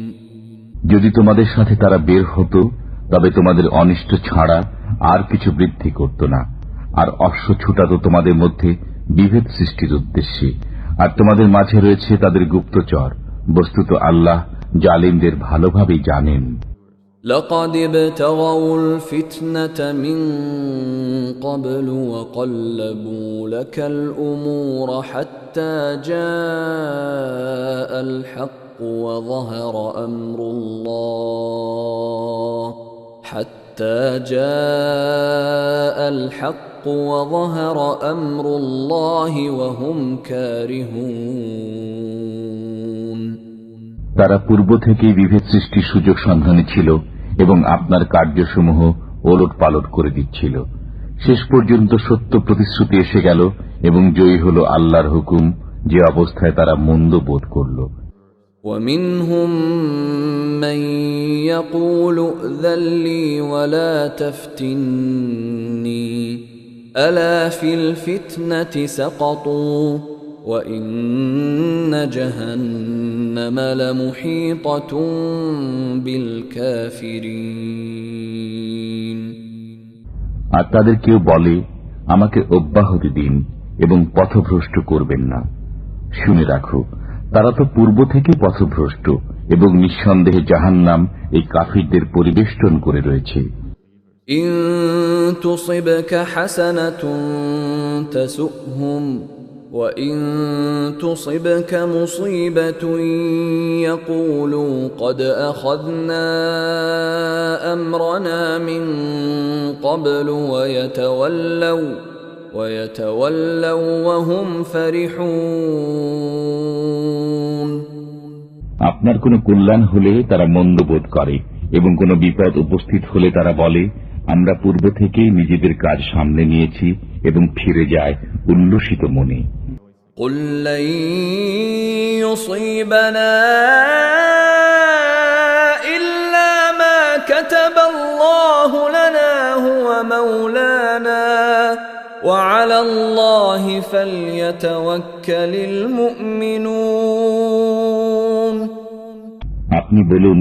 যদি তোমাদের সাথে তারা বের হতো তবে তোমাদের অনিষ্ট ছাড়া আর কিছু বৃদ্ধি করত না, আর অশ্ব ছুটাত তোমাদের মধ্যে বিভেদ সৃষ্টির উদ্দেশ্যে, আর তোমাদের মাঝে রয়েছে তাদের গুপ্তচর। বস্তুত আল্লাহ জালিমদের ভালোভাবেই জানেন। لقد ابتغوا الفتنة من قبل وقلبوا لك الأمور حتى جاء الحق وظهر أمر الله وظهر أمر الله وهم كارهون। তারা পূর্ব থেকেই বিভেদ সৃষ্টির সুযোগ সন্ধানে ছিল এবং আপনার কার্যসমূহ ওলট পালট করে দিচ্ছিল। শেষ পর্যন্ত সত্য প্রতিশ্রুতি এসে গেল এবং জয়ী হল আল্লাহর হুকুম, যে অবস্থায় তারা মন্দ বোধ করল। ومنهم من يقول ائذن لي ولا تفتني ألا في الفتنة سقطوا وإن جهنم لمحيطة بالكافرين। আর তাদের কেউ বলে, আমাকে অব্যাহতি দিন এবং পথভ্রষ্ট করবেন না। শুনে রাখো, তারা তো পূর্ব থেকে পথভ্রষ্ট এবং নিঃসন্দেহে জাহান্নাম এই কাফিরদের পরিবেষ্টন করে রয়েছে। ইন তুসিবকা হাসানাতুন তাসুহুম ওয়া ইন তুসিবকা মুসিবাতুন ইয়াকুলু ক্বাদ আখাযনা আমরানা মিন ক্বাবলু ويتولوا وهم فرحون। আপনার কোনো কল্যাণ হলে তারা মন্দ বোধ করে এবং কোনো বিপদ উপস্থিত হলে তারা বলে, আমরা পূর্ব থেকেই নিজেদের কাজ সামলে নিয়েছি, এবং ফিরে যায় উল্লসিত মনে। قل لن يصيبنا إلا ما كتب الله لنا هو مولانا وعلى الله فليتوكل المؤمنون। আপনি বলুন,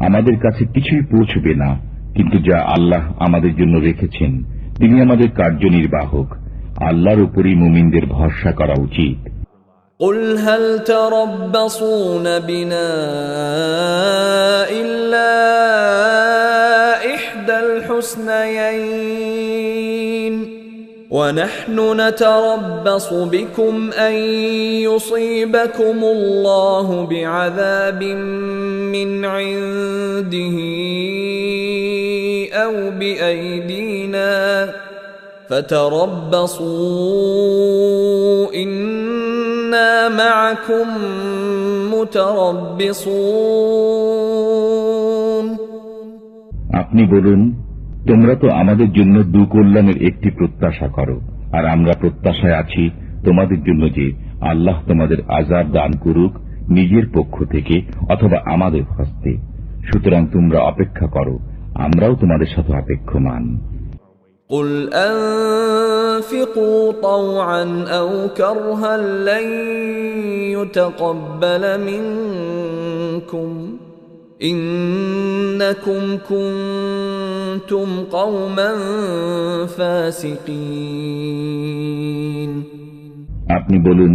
আমাদের কাছে কিছুই পৌঁছবে না, কিন্তু যা আল্লাহ আমাদের জন্য রেখেছেন তিনি আমাদের কার্যনির্বাহক। আল্লাহর উপরই মুমিনদের ভরসা করা উচিত। قل هل تربصون بنا إلا إحدى الحسنيين ونحن نتربص بكم أن يصيبكم الله بعذاب من عنده أو بأيدينا فتربصوا إنا معكم متربصون। আপনি বলুন, তোমরা তো আমাদের জন্য দুকল্যাণের একটি প্রত্যাশা করো, আর আমরা প্রত্যাশায় আছি তোমাদের জন্য যে আল্লাহ তোমাদের আযাব দান করুক নিজের পক্ষ থেকে অথবা আমাদের হস্তে। সুতরাং তোমরা অপেক্ষা করো, আমরাও তোমাদের সাথে অপেক্ষমান। قل أنفقوا طوعا أو كرها لن يتقبل منكم إنكم كنتم قوما فاسقين আপনি বলুন,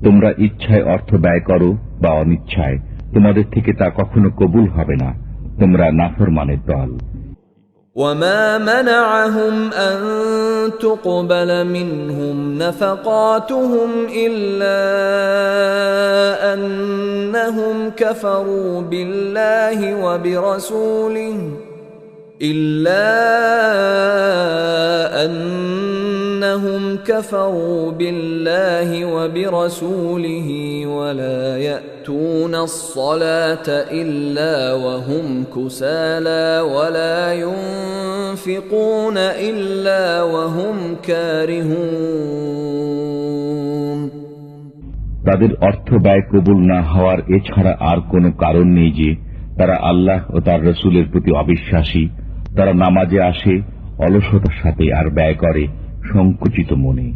তোমরা ইচ্ছায় অর্থ ব্যয় করো বা অনিচ্ছায়, তোমাদের থেকে তা কখনো কবুল হবে না। তোমরা নাফরমানের দল। وما منعهم أن تقبل منهم نفقاتهم إلا أنهم كفروا بالله وبرسوله ولا يأتون الصلاة إلا وهم كسالى ولا ينفقون إلا وهم كارهون তাদের অর্থ ব্যয় কবুল না হওয়ার এছাড়া আর কোনো কারণ নেই যে তারা আল্লাহ ও তার রসুলের প্রতি অবিশ্বাসী। তারা নামাজে আসে অলসতার সাথে আর ব্যয় করে সংকুচিত মনে।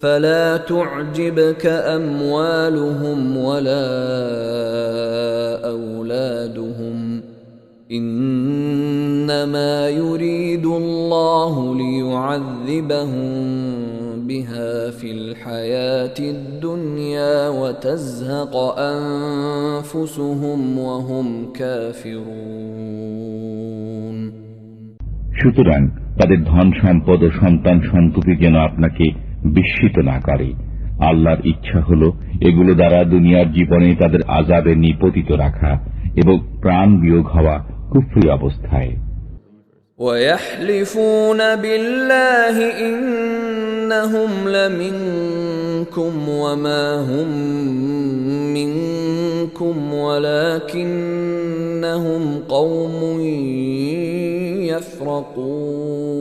فلا تعجبك أموالهم ولا أولادهم إنما يريد الله ليعذبهم بها في الحياة الدنيا وتزهق أنفسهم وهم كافرون সুতরাং তাদের ধন সম্পদ ও সন্তান সন্ততি যেন আপনাকে বিস্মিত না করে। আল্লাহর ইচ্ছা হল এগুলো দ্বারা দুনিয়ার জীবনে তাদের আযাবে নিপতিত রাখা এবং প্রাণ বিয়োগ হওয়া কুফরি অবস্থায়। ويحلفون بالله إنهم لمنكم وما هم منكم ولكنهم قوم يفرقون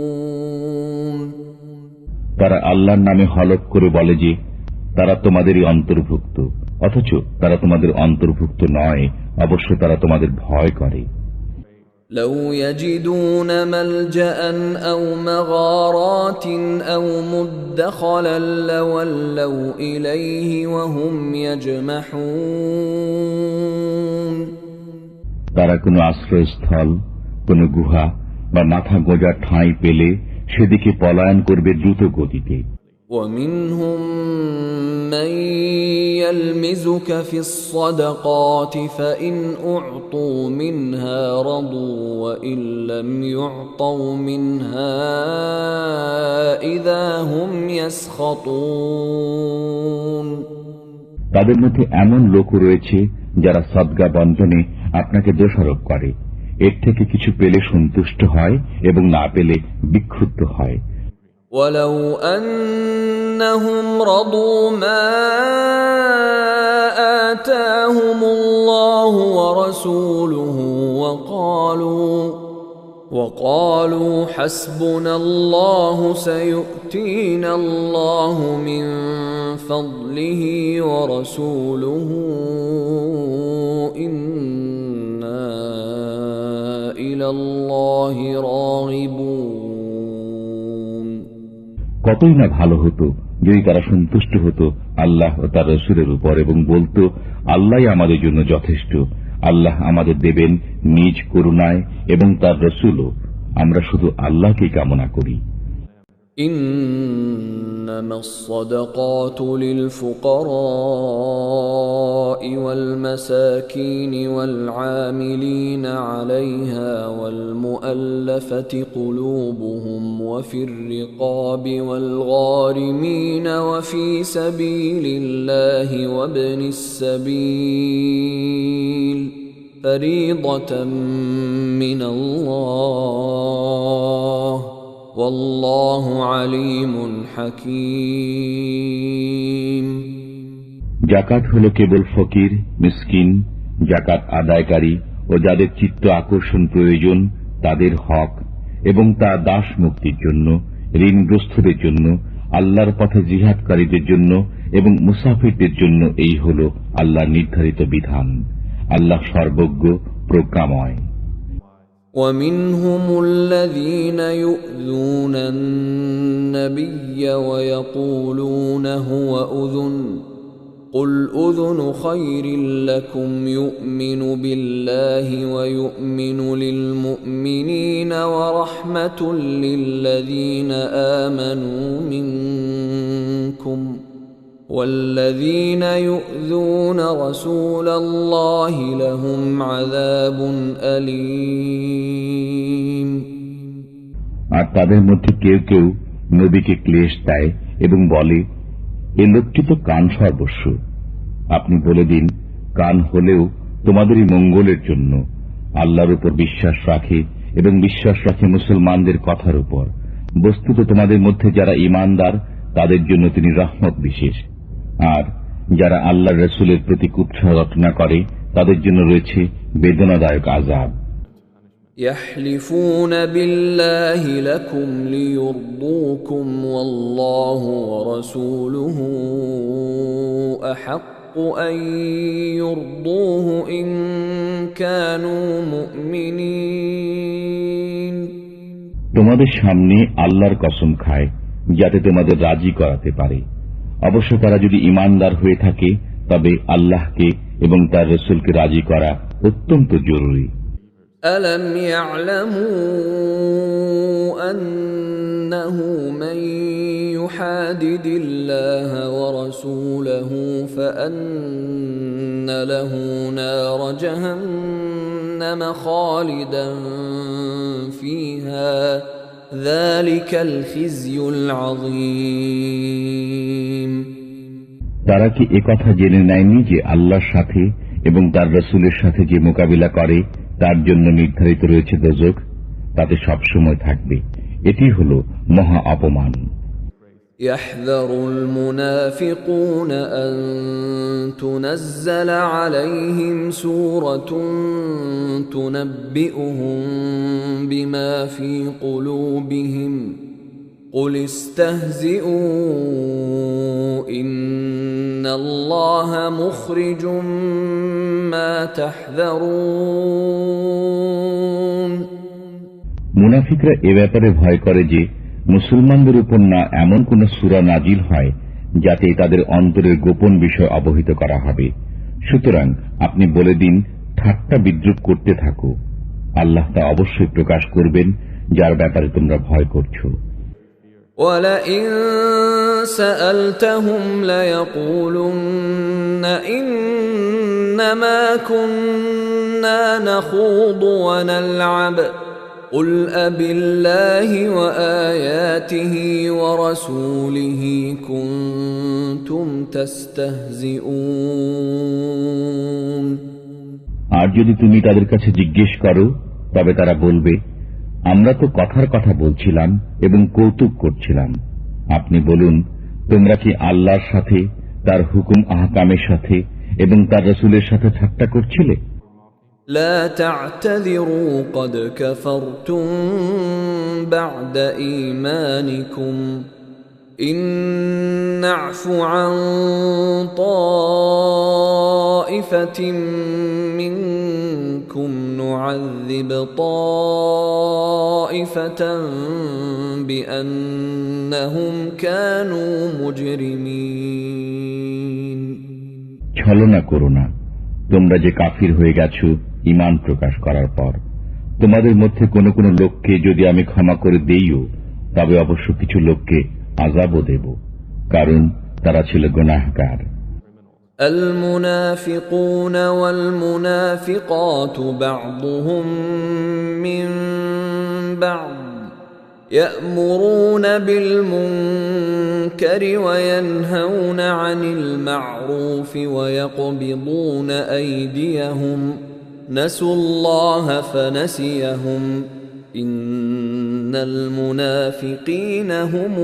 তারা আল্লাহর নামে হলফ করে বলে যে তারা তোমাদেরই অন্তর্ভুক্ত, অথচ তারা তোমাদের অন্তর্ভুক্ত নয়। অবশ্য তারা তোমাদের ভয় করে। لو يجدون ملجأ أو مغارات أو مدخلا لولوا إليه وهم يجمحون তারা কোনো আশ্রয়স্থল, কোনো গুহা বা মাথা গোঁজার ঠাঁই পেলে সেদিকে পলায়ন করবে দ্রুত গতিতে। ومنهم من يلمزك في الصدقات فإن أعطوا منها رضوا وإن لم يعطوا منها إذا هم يسخطون তাদের মধ্যে এমন লোক রয়েছে যারা সদকা বন্টনে আপনাকে দোষারোপ করে। এর থেকে কিছু পেলে সন্তুষ্ট হয় এবং না পেলে বিক্ষুব্ধ হয়। ولو أنهم رضوا ما آتاهم الله ورسوله وقالوا حسبنا الله سيؤتينا الله من فضله ورسوله إنا إلى الله راغبون কতই না ভালো হতো যদি তারা সন্তুষ্ট হতো আল্লাহ ও তার রাসূলের উপর এবং বলতো, আল্লাহই আমাদের জন্য যথেষ্ট। আল্লাহ আমাদের দেবেন নিজ করুণায় এবং তার রাসূলও। আমরা শুধু আল্লাহকে কামনা করি। إنما الصدقات للفقراء والمساكين والعاملين عليها والمؤلفة قلوبهم وفي الرقاب والغارمين وفي سبيل الله وابن السبيل فريضة من الله والله عليم حكيم যাকাত হলো কেবল ফকির, মিসকিন, যাকাত আদায়কারী ও যাদের চিত্ত আকর্ষণ প্রয়োজন তাদের হক, এবং তা দাস মুক্তির জন্য, ঋণগ্রস্তদের জন্য, আল্লাহর পথে জিহাদকারীদের জন্য এবং মুসাফিরদের জন্য এই হল আল্লাহর নির্ধারিত বিধান। আল্লাহ সর্বজ্ঞ, প্রজ্ঞাময়। ومنهم الذين يؤذون النبي ويقولون هو أذن قل أذن خير لكم يؤمن بالله ويؤمن للمؤمنين ورحمة للذين آمنوا منكم والذين يؤذون رسول الله لهم عذاب أليم আর তাদের মধ্যে কেউ কেউ নবীকে ক্লেশ দেয় এবং বলে, এ লোকটি তো কান সর্বস্ব। আপনি বলে দিন, কান হলেও তোমাদেরই মঙ্গলের জন্য। আল্লাহর উপর বিশ্বাস রাখে এবং বিশ্বাস রাখে মুসলমানদের কথার উপর। বস্তুত তোমাদের মধ্যে যারা ঈমানদার তাদের জন্য তিনি রহমত বিশেষ, আর যারা আল্লাহর রাসূলের প্রতি কুৎসা রটনা করে তাদের জন্য রয়েছে বেদনাদায়ক আযাব। يحلفون بالله لكم ليرضوكم والله ورسوله أحق أن يرضوه إن كانوا مؤمنين তোমাদের সামনে আল্লাহর কসম খায় যাতে তোমাদের রাজি করাতে পারে। অবশ্য তারা যদি ঈমানদার হয়ে থাকে তবে আল্লাহকে এবং তার রাসূলকে রাজি করা অত্যন্ত জরুরি। ألم يعلموا أنه من يحادد الله ورسوله فأن له نار جهنم خالدا فيها ذلك الخزي العظيم তারা কি একথা জেনে নেয়নি যে আল্লাহর সাথে এবং তার রাসূলের সাথে যে মোকাবিলা করে তার জন্য নির্ধারিত রয়েছে দোজখ, তাতে সবসময় থাকবে। এটি হল মহা অপমান। يحذر المنافقون أن تنزل عليهم سورة تنبئهم بما في قلوبهم قل استهزئوا إن الله مخرج ما تحذرون মুনাফিকরা এ ব্যাপারে ভয় করে যে মুসলমানদের উপর না এমন কোন সূরা নাজিল হয় যাতে তাদের অন্তরের গোপন বিষয় অবহিত করা হবে। সুতরাং আপনি বলে দিন, ঠাট্টা বিদ্রুপ করতে থাকো, আল্লাহ তা অবশ্যই প্রকাশ করবেন যার ব্যাপারে তোমরা ভয় করছো। وَلَئِن سَأَلْتَهُمْ لَيَقُولُنَّ إِنَّمَا كُنَّا نَخُوضُ وَنَلْعَبُ قُلْ أَبِاللَّهِ وَآيَاتِهِ وَرَسُولِهِ كُنتُمْ تَسْتَهْزِئُونَ আর যদি তুমি তাদের কাছে জিজ্ঞেস করো তবে তারা বলবে, আমরা তো কথার কথা বলছিলাম এবং কৌতুক করছিলাম। আপনি বলুন, তোমরা কি আল্লাহর সাথে, তার হুকুম আহকামের সাথে এবং তার রাসূলের সাথে ঠাট্টা করছিলে? لا تعتذروا قد كفرتم بعد إيمانكم إن نعف عن طائفة منكم نعذب طائفة بأنهم كانوا مجرمين ছলনা করো না, তোমরা যে কাফির হয়ে গেছো ঈমান প্রকাশ করার পর। তোমাদের মধ্যে কোন কোন লোককে যদি আমি ক্ষমা করে দেইও তবে অবশ্য কিছু লোককে আযাবও দেব, কারণ তারা ছিল গুনাহগার। المنافقون والمنافقات بعضهم من بعض يأمرون بالمنكر وينهون عن المعروف ويقبضون أيديهم نسوا الله فنسيهم إن المنافقين هم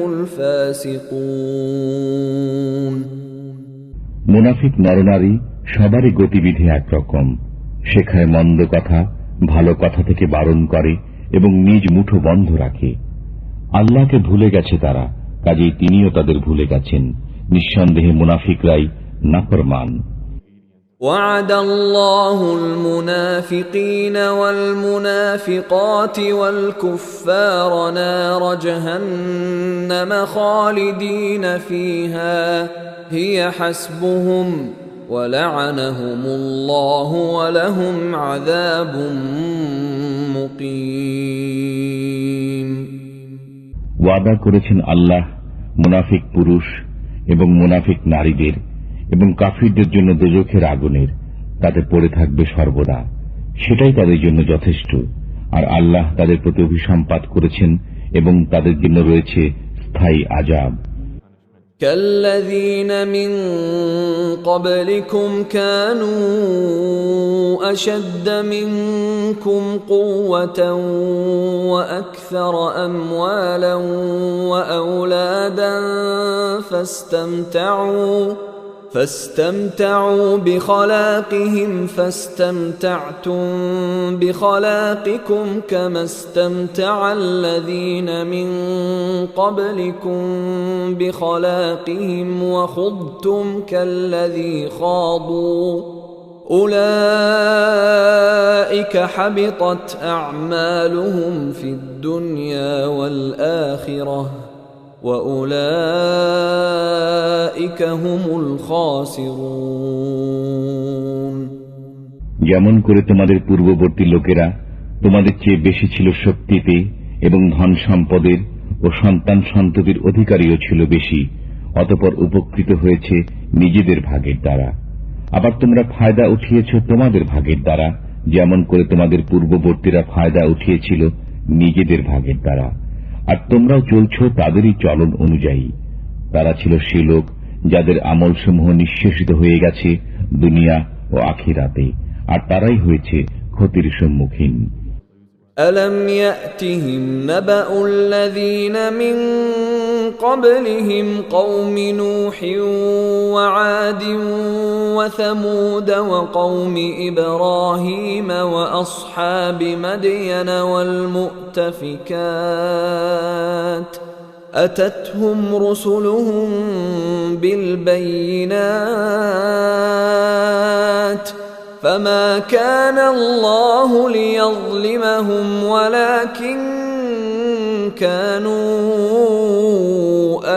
الفاسقون মুনাফিক নরনারী সবারই গতিবিধি একরকম, শেখায় মন্দ কথা, ভালো কথা থেকে বারণ করে এবং নিজ মুঠো বন্ধ রাখে। আল্লাহকে ভুলে গেছে তারা, কাজেই তিনিও তাদের ভুলে গেছেন। নিঃসন্দেহে মুনাফিকরাই নাফরমান। وعد الله المنافقين والمنافقات والكفار نار جهنم خالدين فيها هي حسبهم ولعنهم الله ولهم عذاب مقيم ওয়াদা করেছেন আল্লাহ মুনাফিক পুরুষ এবং মুনাফিক নারীদের এবং কাফিরদের জন্য দোজখের আগুনের তাতে পড়ে থাকবে সর্বদা, সেটাই তাদের জন্য যথেষ্ট। আর আল্লাহ তাদের প্রতি অভিসম্পাত করেছেন এবং তাদের জন্য রয়েছে স্থায়ী আযাব। كالذين من قبلكم كانوا أشد منكم قوة وأكثر أموالا وأولادا فاستمتعوا بخلاقهم فاستمتعتم بخلاقكم كما استمتع الذين من قبلكم بخلاقهم وخضتم كالذي خاضوا أولئك حبطت أعمالهم في الدنيا والآخرة وأولئك هم الخاسرون যেমন করে তোমাদের পূর্ববর্তী লোকেরা তোমাদের চেয়ে বেশি ছিল শক্তিতে এবং ধন সম্পদের ও সন্তান সন্ততির অধিকারীও ছিল বেশি, অতঃপর উপকৃত হয়েছে নিজেদের ভাগের দ্বারা। আবার তোমরা ফায়দা উঠিয়েছ তোমাদের ভাগের দ্বারা, যেমন করে তোমাদের পূর্ববর্তীরা ফায়দা উঠিয়েছিল নিজেদের ভাগের দ্বারা। আর তোমরাও চলছ তাদেরই চলন অনুযায়ী। তারা ছিল সে লোক যাদের আমলসমূহ নিঃশেষিত হয়ে গেছে দুনিয়া ও আখিরাতে, আর তারাই হয়েছে ক্ষতির সম্মুখীন। ألم يأتهم نبأ الذين من قبلهم قوم نوح وعاد وثمود وقوم إبراهيم وأصحاب مدين والمؤتفكات أتتهم رسلهم بالبينات فما كان الله ليظلمهم ولكن كانوا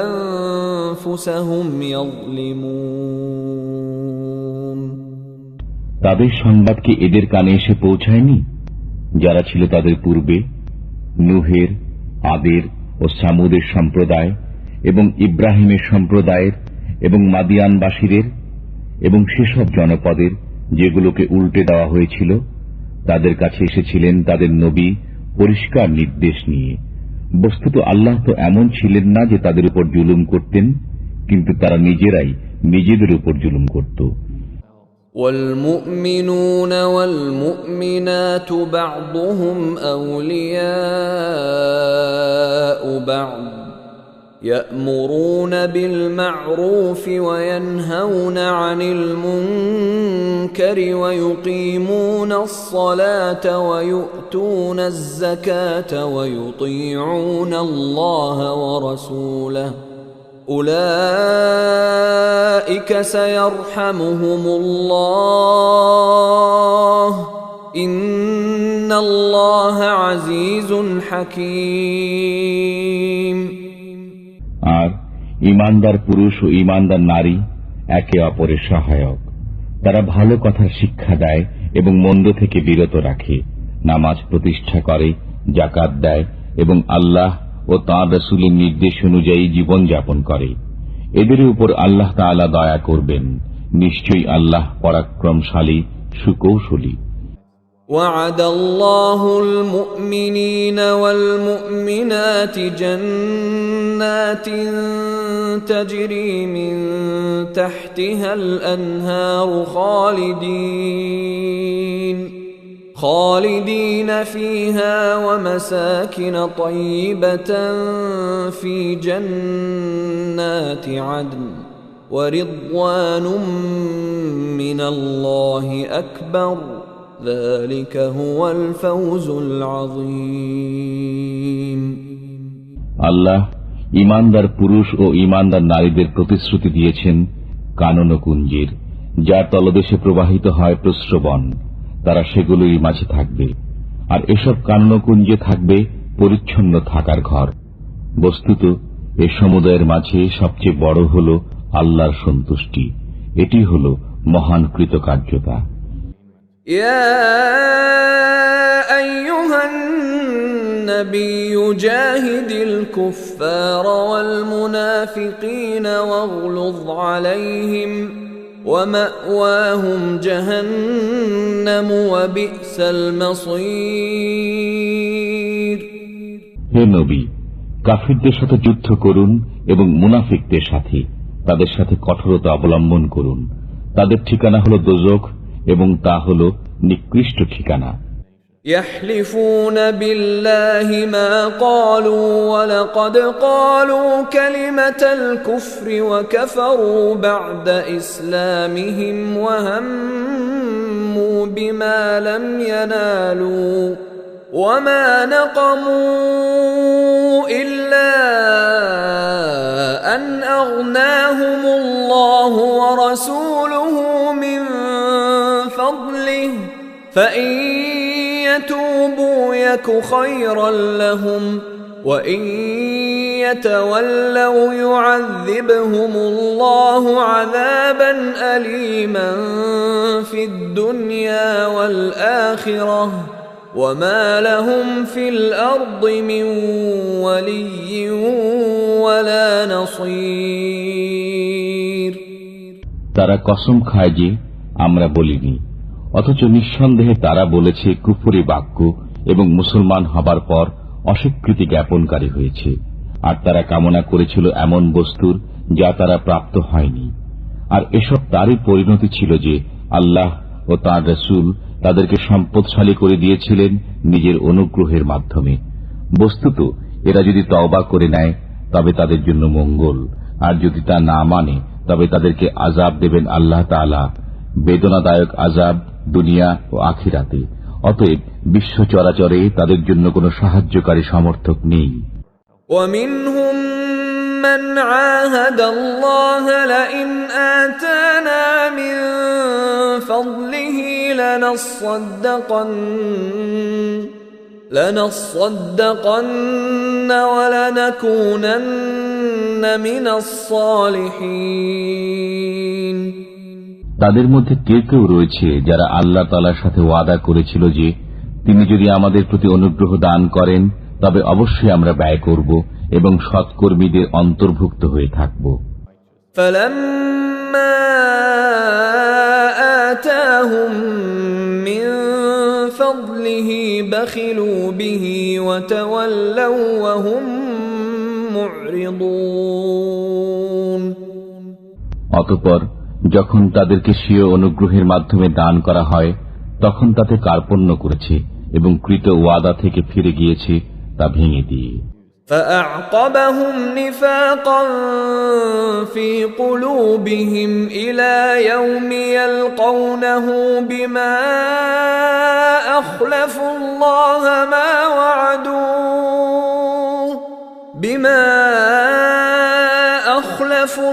أنفسهم يظلمون তাদের সংবাদ কি এদের কানে এসে পৌঁছায়নি যারা ছিল তাদের পূর্বে, নূহের, আদের ও সামুদের সম্প্রদায় এবং ইব্রাহিমের সম্প্রদায়ের এবং মাদিয়ানবাসীদের এবং সেসব জনপদের যেগুলোকে উল্টে দেওয়া হয়েছিল? তাদের কাছে এসেছিলেন তাদের নবী পরিষ্কার নির্দেশ নিয়ে। বস্তুত আল্লাহ তো এমন ছিলেন না যে তাদের উপর জুলুম করতেন, কিন্তু তারা নিজেরাই নিজেদের উপর জুলুম করত। والمؤمنون والمؤمنات بعضهم أولياء بعض يأمرون بالمعروف وينهون عن المنكر ويقيمون الصلاة ويؤتون الزكاة ويطيعون الله ورسوله أولئك سيرحمهم الله إن الله عزيز حكيم আর ঈমানদার পুরুষ ও ঈমানদার নারী একে অপরের সহায়ক। তারা ভালো কথার শিক্ষা দেয় এবং মন্দ থেকে বিরত রাখে, নামাজ প্রতিষ্ঠা করে, যাকাত দেয় এবং আল্লাহ ও তাঁর রাসূলের নির্দেশ অনুযায়ী জীবন যাপন করে। এদের উপর আল্লাহ তাআলা দয়া করবেন। নিশ্চয়ই আল্লাহ পরাক্রমশালী, সুকৌশলী। وعد الله المؤمنين والمؤمنات جنات تجري من تحتها الأنهار خالدين فيها ومساكن طيبة في جنات عدن ورضوان من الله أكبر ذلك هو الفوز العظيم আল্লাহ ঈমানদার পুরুষ ও ঈমানদার নারীদের প্রতিশ্রুতি দিয়েছেন কানন কুঞ্জের, যার তলদেশে প্রবাহিত হয় প্রস্রবণ, তারা সেগুলোই মাঝে থাকবে। আর এসব কান্নকুঞ্জে থাকবে পরিচ্ছন্ন থাকার ঘর। বস্তুত এ সমুদায়ের মাঝে সবচেয়ে বড় হল আল্লাহর সন্তুষ্টি। এটি হল মহান কৃতকার্যতা। ইয়া আইয়ুহান নাবিয়্যু জাহিদিল কুফফার ওয়াল মুনাফিকিনা ওয়াগলুয আলাইহিম ওয়া মাওয়াহুম জাহান্নাম ওয়া বি'সাল মাসীর। হে নবী, কাফিরদের সাথে যুদ্ধ করুন এবং মুনাফিকদের সাথে, তাদের সাথে কঠোরতা অবলম্বন করুন। তাদের ঠিকানা হল দোজখ এবং তা হল নিকৃষ্ট ঠিকানা। يحلفون بالله ما قالوا ولقد قالوا كلمة الكفر وكفروا بعد إسلامهم وهموا بما لم ينالوا وما نقموا إلا أن أغناهم الله ورسوله من فضله فإن يتوبوا يك خيرا لهم وإن يتولوا يعذبهم الله عذابا أليما في الدنيا والآخرة وما لهم في الأرض من ولي ولا نصير। তারা কসম খায় যে আমরা বলিনি, অথচ নিঃসন্দেহে তারা বলেছে কুফরি বাক্য এবং মুসলমান হবার পর অস্বীকৃতি জ্ঞাপনকারী হয়েছে। আর তারা কামনা করেছিল এমন বস্তুর যা তারা প্রাপ্ত হয়নি। আর এসব তারই পরিণতি ছিল যে আল্লাহ ও তাঁর রাসূল তাদেরকে সম্পদশালী করে দিয়েছিলেন নিজের অনুগ্রহের মাধ্যমে। বস্তুত এরা যদি তওবা করে নেয় তবে তাদের জন্য মঙ্গল, আর যদি তা না মানে তবে তাদেরকে আযাব দেবেন আল্লাহ তাআলা, বেদনাদায়ক আযাব দুনিয়া ও আখিরাতে। অতএব বিশ্ব চরাচরে তাদের জন্য কোনো সাহায্যকারী সমর্থক নেই। ومنهم من عاهد الله لئن آتانا من فضله لنصدقن ولنكونن من الصالحين। তাদের মধ্যে কেউ কেউ রয়েছে যারা আল্লাহ তাআলার সাথে ওয়াদা করেছিল যে তিনি যদি আমাদের প্রতি অনুগ্রহ দান করেন তবে অবশ্যই আমরা ব্যয় করব এবং সৎকর্মীদের অন্তর্ভুক্ত হয়ে থাকব। فَلَمَّا آتَاهُم مِّن فَضْلِهِ بَخِلُوا بِهِ وَتَوَلَّوْا وَهُم مُّعْرِضُونَ। অতঃপর যখন তাদেরকে স্বীয় অনুগ্রহের মাধ্যমে দান করা হয় তখন তাতে কার্পণ্য করেছে এবং কৃত ওয়াদা থেকে ফিরে গিয়েছে তা ভেঙে দিয়ে। فأعقبهم نفاقا في قلوبهم إلى يوم يلقونه بما أخلفوا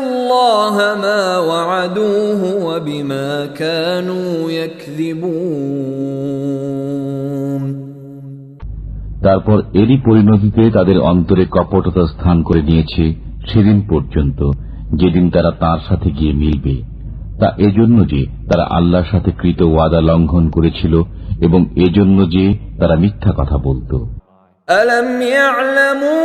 الله ما وعدوه وبما كانوا يكذبون। তারপর এরই পরিণতিতে তাদের অন্তরে কপটতা স্থান করে নিয়েছে সেদিন পর্যন্ত যেদিন তারা তাঁর সাথে গিয়ে মিলবে। তা এজন্য যে তারা আল্লাহর সাথে কৃত ওয়াদা লঙ্ঘন করেছিল এবং এজন্য যে তারা মিথ্যা কথা বলত। ألم يعلموا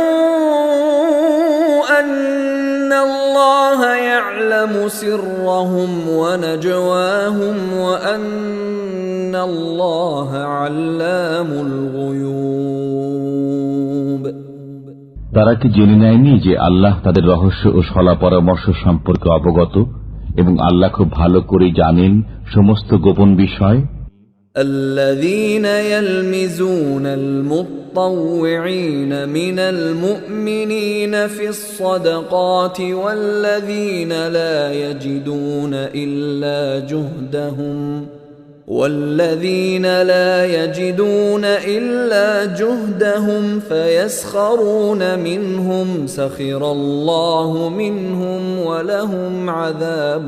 أن الله يعلم سرهم ونجواهم وأن الله علام الغيوب। তারা কি জেনে নেয়নি যে আল্লাহ তাদের রহস্য ও সলা পরামর্শ সম্পর্কে অবগত এবং আল্লাহ খুব ভালো করে জানেন সমস্ত গোপন বিষয়। الذين يلمزون المطوعين من المؤمنين في الصدقات والذين لا يجدون إلا جهدهم والذين لا يجدون إلا جهدهم فيسخرون منهم سخر الله منهم ولهم عذاب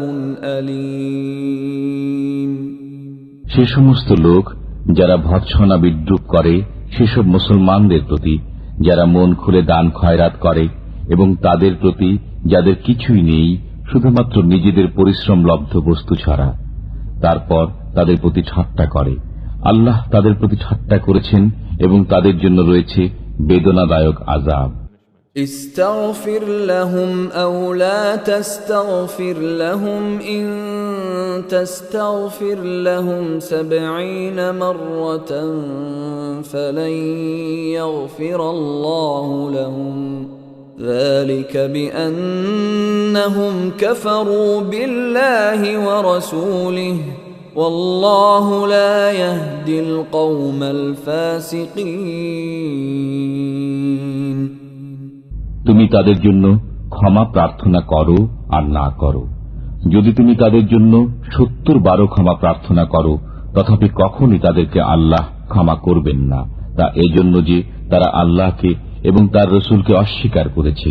أليم সে সমস্ত লোক যারা ভৎসনা বিদ্রুপ করে সেসব মুসলমানদের প্রতি যারা মন খুলে দান খয়রাত করে এবং তাদের প্রতি যাদের কিছুই নেই শুধুমাত্র নিজেদের পরিশ্রম লব্ধ বস্তু ছাড়া, তারপর তাদের প্রতি ঠাট্টা করে। আল্লাহ তাদের প্রতি ঠাট্টা করেছেন এবং তাদের জন্য রয়েছে বেদনাদায়ক আযাব। استغفر لهم أو لا تستغفر لهم إن تستغفر لهم 70 مرة فلن يغفر الله لهم ذلك بأنهم كفروا بالله ورسوله والله لا يهدي القوم الفاسقين তুমি তাদের জন্য ক্ষমা প্রার্থনা করো আর না করো। যদি তুমি তাদের জন্য 70 বার ক্ষমা প্রার্থনা করো, তথাপি কখনই তাদেরকে আল্লাহ ক্ষমা করবেন না। তা এজন্য যে তারা আল্লাহকে এবং তার রসুলকে অস্বীকার করেছে।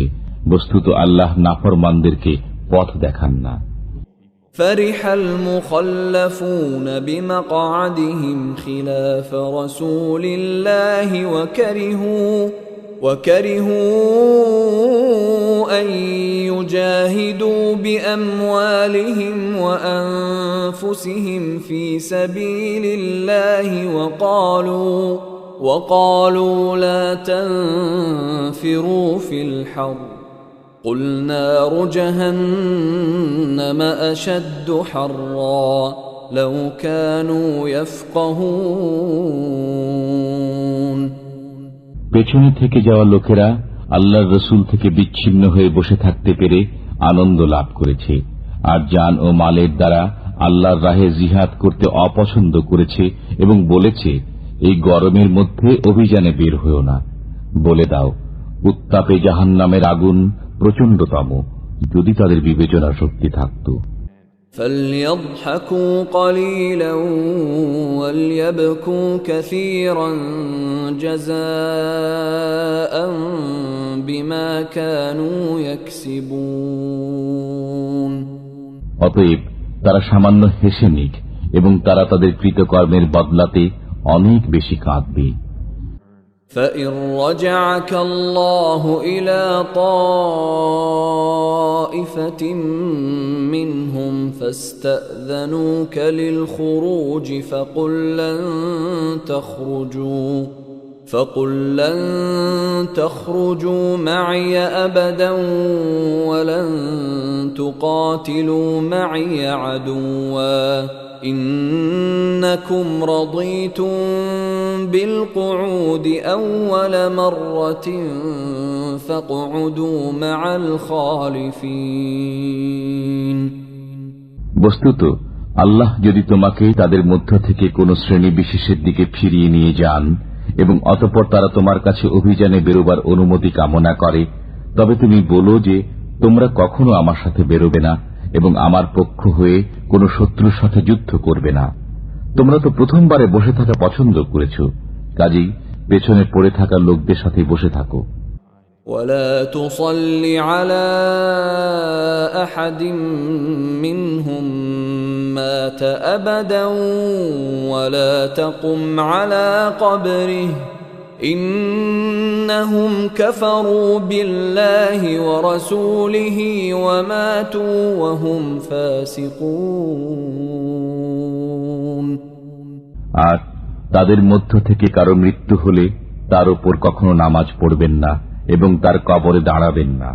বস্তুত আল্লাহ নাফরমানদেরকে পথ দেখান না। فرح المخلفون بمقعدهم خلاف رسول الله وكرهوا أن يجاهدوا بأموالهم وأنفسهم في سبيل الله وقالوا لا تنفروا في الحر قل نار جهنم أشد حرا لو كانوا يفقهون পেছনে থেকে যাওয়া লোকেরা আল্লাহর রসুল থেকে বিচ্ছিন্ন হয়ে বসে থাকতে পেরে আনন্দ লাভ করেছে, আর জান ও মালের দ্বারা আল্লাহর রাহে জিহাদ করতে অপছন্দ করেছে এবং বলেছে, এই গরমের মধ্যে অভিযানে বের হয়েও না। বলে দাও, উত্তাপে জাহান্নামের আগুন প্রচণ্ডতম, যদি তাদের বিবেচনা শক্তি থাকত। فليضحكوا قليلا وليبكوا كثيرا جزاء بما كانوا يكسبون অতএব তারা সামান্য হেসে নিক এবং তারা তাদের কৃতকর্মের বদলাতে অনেক বেশি কাঁদবে। فإن رجعك الله إلى طائفة منهم فاستأذنوك للخروج فقل لن تخرجوا معي أبدا ولن تقاتلوا معي عدوا إنكم رضيتم بالقعود أول مرة فاقعدوا مع الخالفين বস্তুত আল্লাহ যদি তোমাকে তাদের মধ্য থেকে কোন শ্রেণী বিশেষের দিকে ফিরিয়ে নিয়ে যান এবং অতঃপর তারা তোমার কাছে অভিযানে বেরোবার অনুমতি কামনা করে, তবে তুমি বলো যে তোমরা কখনো আমার সাথে বেরোবে না এবং আমার পক্ষ হয়ে কোন শত্রুর সাথে যুদ্ধ করবে না। তোমরা তো প্রথমবারে বসে থাকা পছন্দ করেছ, কাজেই পেছনে পড়ে থাকা লোকদের সাথে বসে থাকো। ولا تصل على أحد منهم مات أبدا ولا تقم على قبره إنهم كفروا بالله ورسوله وماتوا وهم فاسقون আর তাদের মধ্য থেকে কারো মৃত্যু হলে তার উপর কখনো নামাজ পড়বেন না এবং তার কবরে দাঁড়াবেন না।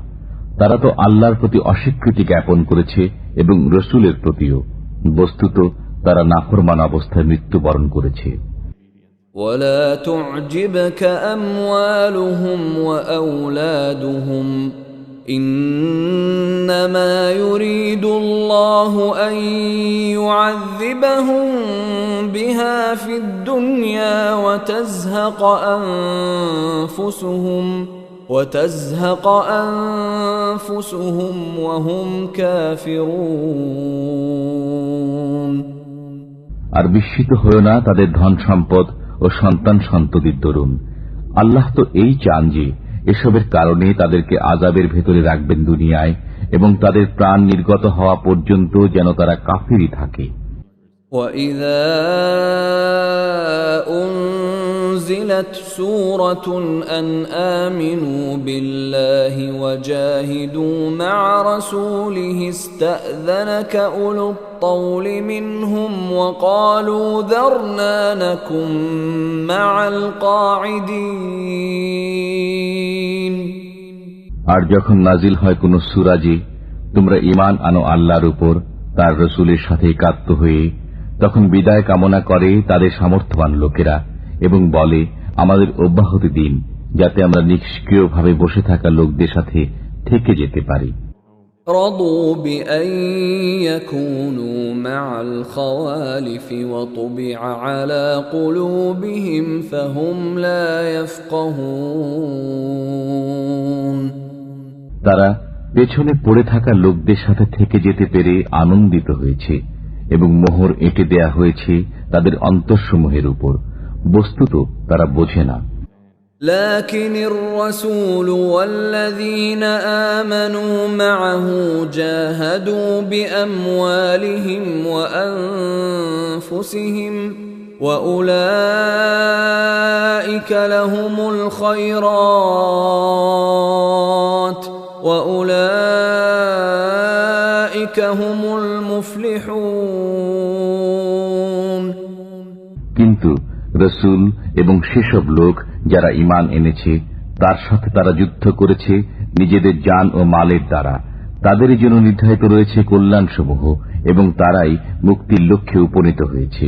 তারা তো আল্লাহর প্রতি অস্বীকৃতি জ্ঞাপন করেছে এবং রসুলের প্রতিও। বস্তুত তারা নাফরমান অবস্থায় মৃত্যুবরণ করেছে। ولا تعجبك أموالهم وأولادهم إنما يريد الله أن يعذبهم بها في الدنيا وتزهق أنفسهم وهم كافرون আর বিস্মিত হয়েও না তাদের ধন সম্পদ ও সন্তান সন্ততির দরুন। আল্লাহ তো এই চান যে এসবের কারণে তাদেরকে আযাবের ভেতরে রাখবেন দুনিয়ায়, এবং তাদের প্রাণ নির্গত হওয়া পর্যন্ত যেন তারা কাফিরই থাকে। وَإِذَا أُنزِلَتْ سُورَةٌ أَنْ آمِنُوا بِاللَّهِ وَجَاهِدُوا مَعَ رَسُولِهِ اسْتَأْذَنَكَ أُولُو الطَّوْلِ مِنْهُمْ وَقَالُوا ذَرْنَا نَكُن مَّعَ الْقَاعِدِينَ। আর যখন নাজিল হয় কোন সূরা যে তোমরা ঈমান আনো আল্লাহর উপর, তার রাসূলের সাথে একাত্ম হয়ে, তখন বিদায় কামনা করে তাদের সামর্থ্যবান লোকেরা এবং বলে, আমাদের অব্যাহতি দিন, যাতে আমরা নিষ্ক্রিয়ভাবে বসে থাকা লোকদের সাথে থেকে যেতে পারি। رضوا بأن يكونوا مع الخوالف وطبع على قلوبهم فهم لا يفقهون। তারা পেছনে পড়ে থাকা লোকদের সাথে থেকে যেতে পেরে আনন্দিত হয়েছে এবং মোহর এঁটে দেয়া হয়েছে তাদের অন্তরসমূহের উপর, বস্তুত তারা বোঝে না। لكن الرسول والذين آمنوا معه جاهدوا بأموالهم وأنفسهم وأولئك لهم الخيرات وأولئك هم المفلحون। কিন্তু রাসূল এবং সেসব লোক যারা ঈমান এনেছে তার সাথে তারা যুদ্ধ করেছে নিজেদের জান ও মালের দ্বারা, তাদের জন্য নির্ধারিত রয়েছে কল্যাণসমূহ এবং তারাই মুক্তির লক্ষ্যে উপনীত হয়েছে।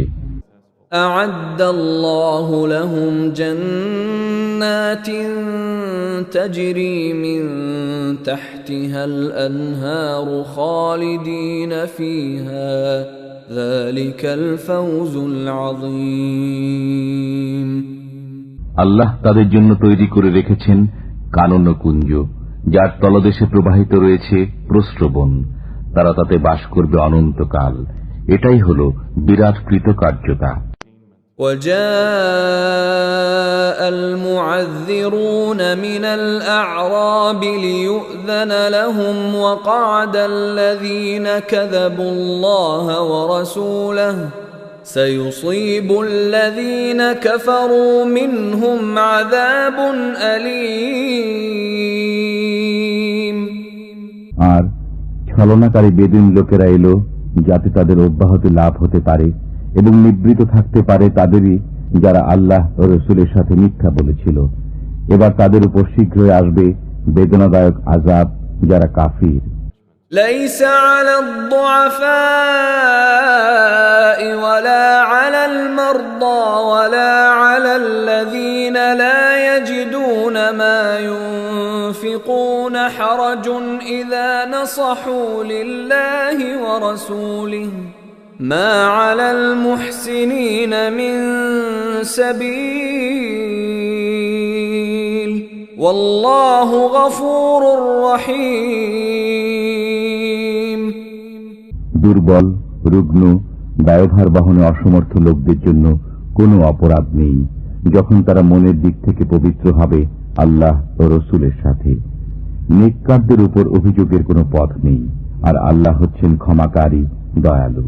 أعد الله لهم جنات تجري من تحتها الأنهار خالدين فيها ذلك الفوز العظيم। আল্লাহ তাদের জন্য তৈরি করে রেখেছেন কানন কুঞ্জ, যার তলদেশে প্রবাহিত রয়েছে প্রস্রবণ, তারা তাতে বাস করবে অনন্তকাল। এটাই হলো বিরাট কৃতকার্যতা। وجاء المعذرون من الأعراب ليؤذن لهم وقعد الذين كذبوا الله ورسوله سيصيب الذين كفروا منهم عذاب أليم। আর ছলনাকারী বেদুইন লোকেরা এলো যাতে তাদের অব্যাহতি লাভ হতে পারে এবং নিবৃত থাকতে পারে তাদেরই যারা আল্লাহ ও রাসূলের সাথে মিথ্যা বলেছিল। এবার তাদের উপর শীঘ্রই আসবে বেদনাদায়ক আযাব যারা কাফির। ليس على الضعفاء ولا على المرضى ولا على الذين لا يجدون ما ينفقون حرج إذا نصحوا لله ورسوله ما على المحسنين من سبيل والله غفور رحيم। দুর্বল, রুগ্ন, দায়ভার বহনে অসমর্থ লোকদের জন্য কোনো অপরাধ নেই যখন তারা মনের দিক থেকে পবিত্র হবে আল্লাহ ও রাসূলের সাথে। নেককারদের উপর অভিযোগের কোনো পথ নেই, আর আল্লাহ হচ্ছেন ক্ষমাকারী, দয়ালু।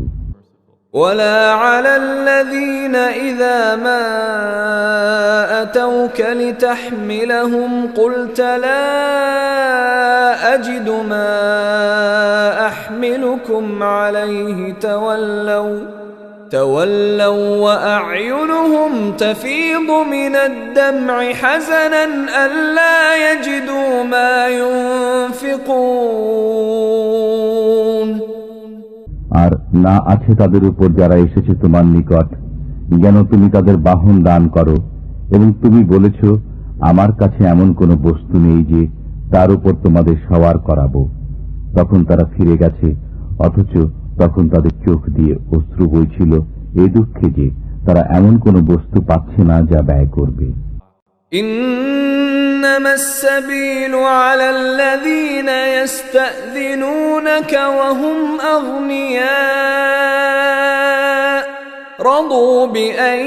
ولا على الذين إذا ما أتوك لتحملهم قلت لا أجد ما أحملكم عليه تولوا وأعينهم تفيض من الدمع حزنا ألا يجدوا ما ينفقون। আর না আছে তাদের উপর যারা এসেছে তোমার নিকট, যেন তুমি তাদের বাহন দান করো, এবং তুমি বলেছ আমার কাছে এমন কোনো বস্তু নেই যে তার উপর তোমাদের সওয়ার করাবো। তখন তারা ফিরে গেছে, অথচ তখন তাদের চোখ দিয়ে অশ্রু বইছিল এই দুঃখে যে তারা এমন কোনো বস্তু পাচ্ছে না যা ব্যয় করবে। إنما السبيل على الذين يستأذنونك وهم أغنياء رضوا بأن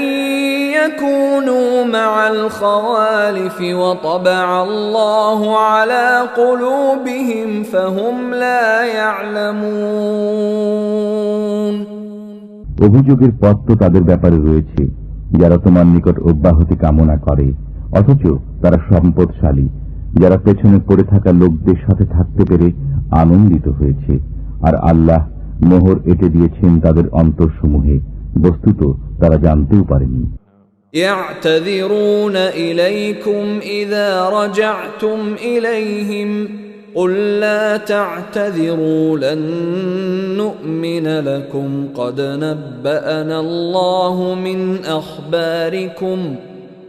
يكونوا مع الخوالف وطبع الله على قلوبهم فهم لا يعلمون। অভিযোগের পথ তো তাদের ব্যাপারে রয়েছে যারা তোমার নিকট অব্যাহতি কামনা করে, অথচ তারা সম্পদশালী, যারা পেছনে পড়ে থাকা লোকদের সাথে থাকতে পেরে আনন্দিত হয়েছে। আর আল্লাহ মোহর এঁটে দিয়েছেন তাদের অন্তরসমূহে, বস্তুত তারা জানতেও পারেনি। يعتذرون إليكم إذا رجعتم إليهم قل لا تعتذروا لن نؤمن لكم قد نبأنا الله من أخباركم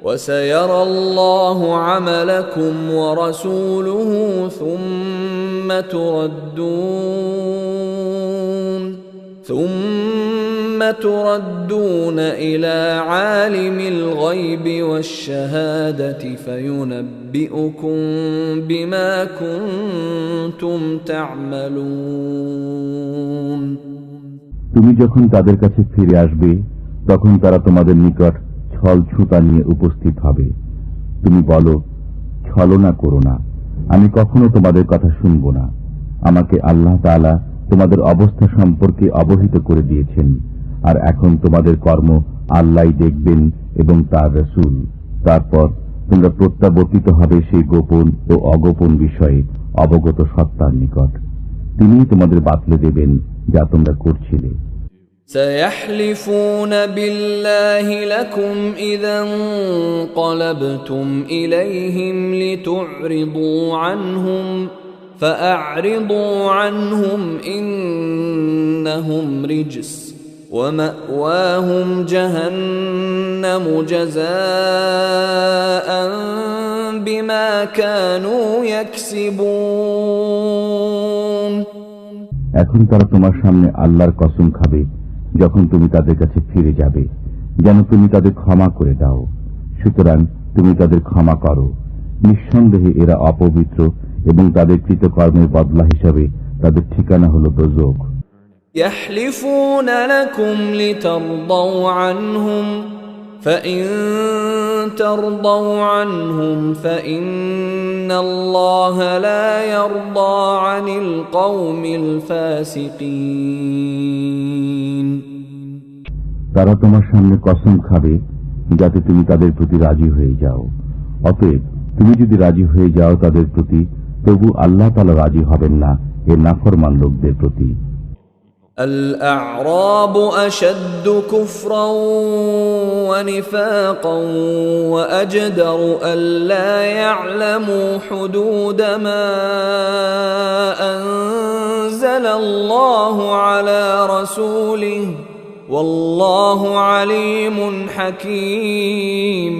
وسيرى الله عملكم ورسوله ثم تردون إلى عالم الغيب والشهادة فينبئكم بما كنتم تعملون। তুমি যখন তাদের কাছে ফিরে আসবে তখন তারা তোমাদের নিকট ছল ছুতা নিয়ে উপস্থিত হবে। তুমি বলো, ছলনা করো না, আমি কখনো তোমাদের কথা শুনব না। আমাকে আল্লাহ তাআলা তোমাদের অবস্থা সম্পর্কে অবহিত করে দিয়েছেন, আর এখন তোমাদের কর্ম আল্লাহই দেখবেন এবং তার রাসূল। তারপর তোমরা প্রত্যাবর্তিত হবে সেই গোপন ও অগোপন বিষয়ে অবগত সত্তার নিকট। তিনিই তোমাদের বাতলে দেবেন যা তোমরা করছিলে। سيحلفون بالله لكم إذا انقلبتم إليهم لتعرضوا عنهم فأعرضوا عنهم إنهم رجس ومأواهم جهنم جزاء بما كانوا يكسبون। এখন তারা তোমার সামনে আল্লাহর কসম খাবে যখন তুমি তাদের কাছে ফিরে যাবে, যেন তুমি তাদের ক্ষমা করে দাও। সুতরাং তুমি তাদের ক্ষমা করো। নিঃসন্দেহে এরা অপবিত্র এবং তাদের কৃতকর্মের বদলা হিসাবে তাদের ঠিকানা হল দোজখ। يحلفون لكم لترضوا عنهم فإن ترضوا عنهم فإن الله لا يرضى عن القوم الفاسقين। তারা তোমার সামনে কসম খাবে যাতে তুমি তাদের প্রতি রাজি হয়ে যাও। অতএব তুমি যদি রাজি হয়ে যাও তাদের প্রতি, তবু আল্লাহ তাআলা রাজি হবেন না এ নাফরমান লোকদের প্রতি। الأعراب أشد كفرا ونفاقا وأجدر ألا يعلموا حدود ما أنزل الله على رسوله والله عليم حكيم।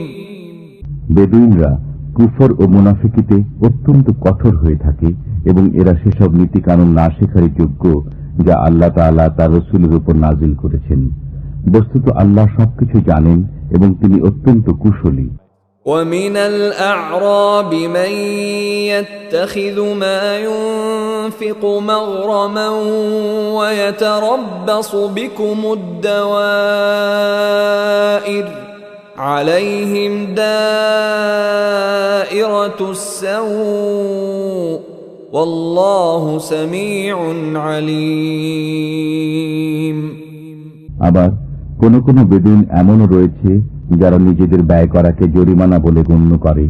বেদুইনরা কুফর ও মুনাফিকিতে অত্যন্ত কঠোর হয়ে থাকে এবং এরা সেসব নীতি কানুন না শেখারই যোগ্য যা আল্লাহ তাআলা তার রাসূলের উপর নাযিল করেছেন। বস্তুত আল্লাহ সবকিছু জানেন এবং তিনি অত্যন্ত কুশলী। ومن الأعراب من يتخذ ما ينفق مغرما ويتربص بكم الدوائر عليهم دائرة السوء والله سميع عليم। আবার কোন কোন বেদুইন এমনও রয়েছে যারা নিজেদের ব্যয় করাকে জরিমানা বলে গণ্য করে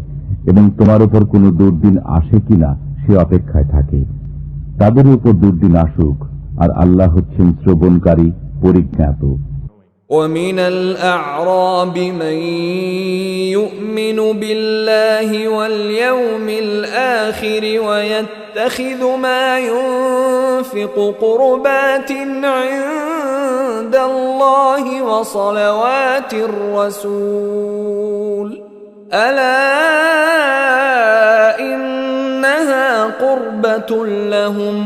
এবং তোমার উপর কোন দুর্দিন আসে কিনা সে অপেক্ষায় থাকে। তাদের উপর দুর্দিন আসুক, আর আল্লাহ হচ্ছেন শ্রবণকারী, পরিজ্ঞাত। ومن الأعراب من يؤمن بالله واليوم الآخر ويتخذ ما ينفق قربات عند الله وصلوات الرسول ألا إنها قربة لهم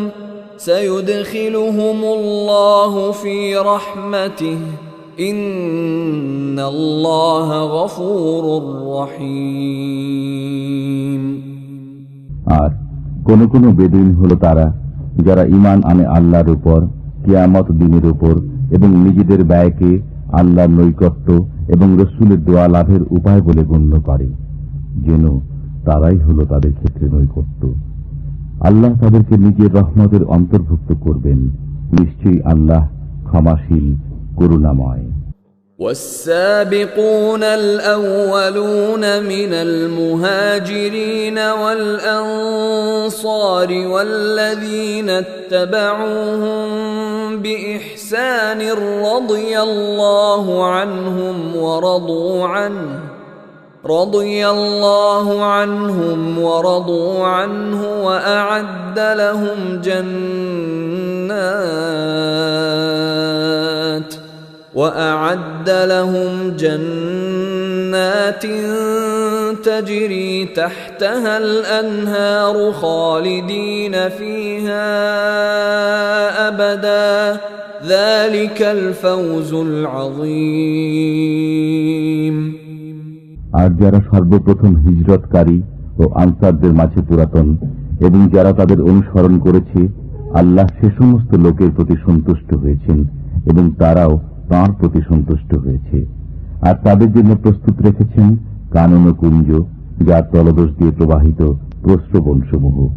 سيدخلهم الله في رحمته إن الله غفور رحيم। আর কোন কোন বেদুইন হলো তারা যারা ঈমান আনে আল্লাহর উপর, কিয়ামত দিনের উপর এবং নিজেদের ব্যয়কে আল্লাহর নৈকট্য এবং রসূলের দোয়া লাভের উপায় বলে গণ্য করে, যেন তারাই হলো তাদের ক্ষেত্রে নৈকট্য। আল্লাহ তাদেরকে নিজের রহমতের অন্তর্ভুক্ত করবেন। নিশ্চয়ই আল্লাহ ক্ষমাশীল, করুণাময়। والسابقون الأولون من المهاجرين والأنصار والذين اتبعوهم بإحسان رضي الله عنهم ورضوا عنه وأعد لهم جنات تجري تحتها الأنهار خالدين فيها أبدا ذلك الفوز العظيم। আর যারা সর্বপ্রথম হিজরতকারী ও আনসারদের মাঝে পুরাতন এবং যারা তাদের অনুসরণ করেছে, আল্লাহ সে সমস্ত লোকের প্রতি সন্তুষ্ট হয়েছেন এবং তারাও তাঁর প্রতি সন্তুষ্ট হয়েছে। আর তাদের জন্য প্রস্তুত রেখেছেন কানন ও কুঞ্জ, যার তলদেশ দিয়ে প্রবাহিত প্রস্রবণসমূহ।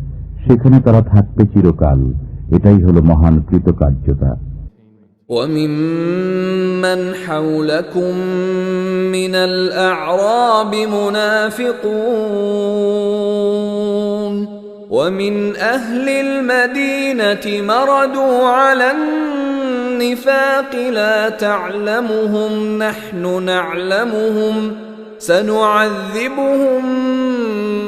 সেখানে তারা থাকবে চিরকাল। এটাই হল মহান কৃতকার্যতা। وَمِمَّنْ حَوْلَكُمْ مِنَ الْأَعْرَابِ مُنَافِقُونَ وَمِنْ أَهْلِ الْمَدِينَةِ مَرَدُوا عَلَى النِّفَاقِ لَا تَعْلَمُهُمْ نَحْنُ نَعْلَمُهُمْ سَنُعَذِّبُهُمْ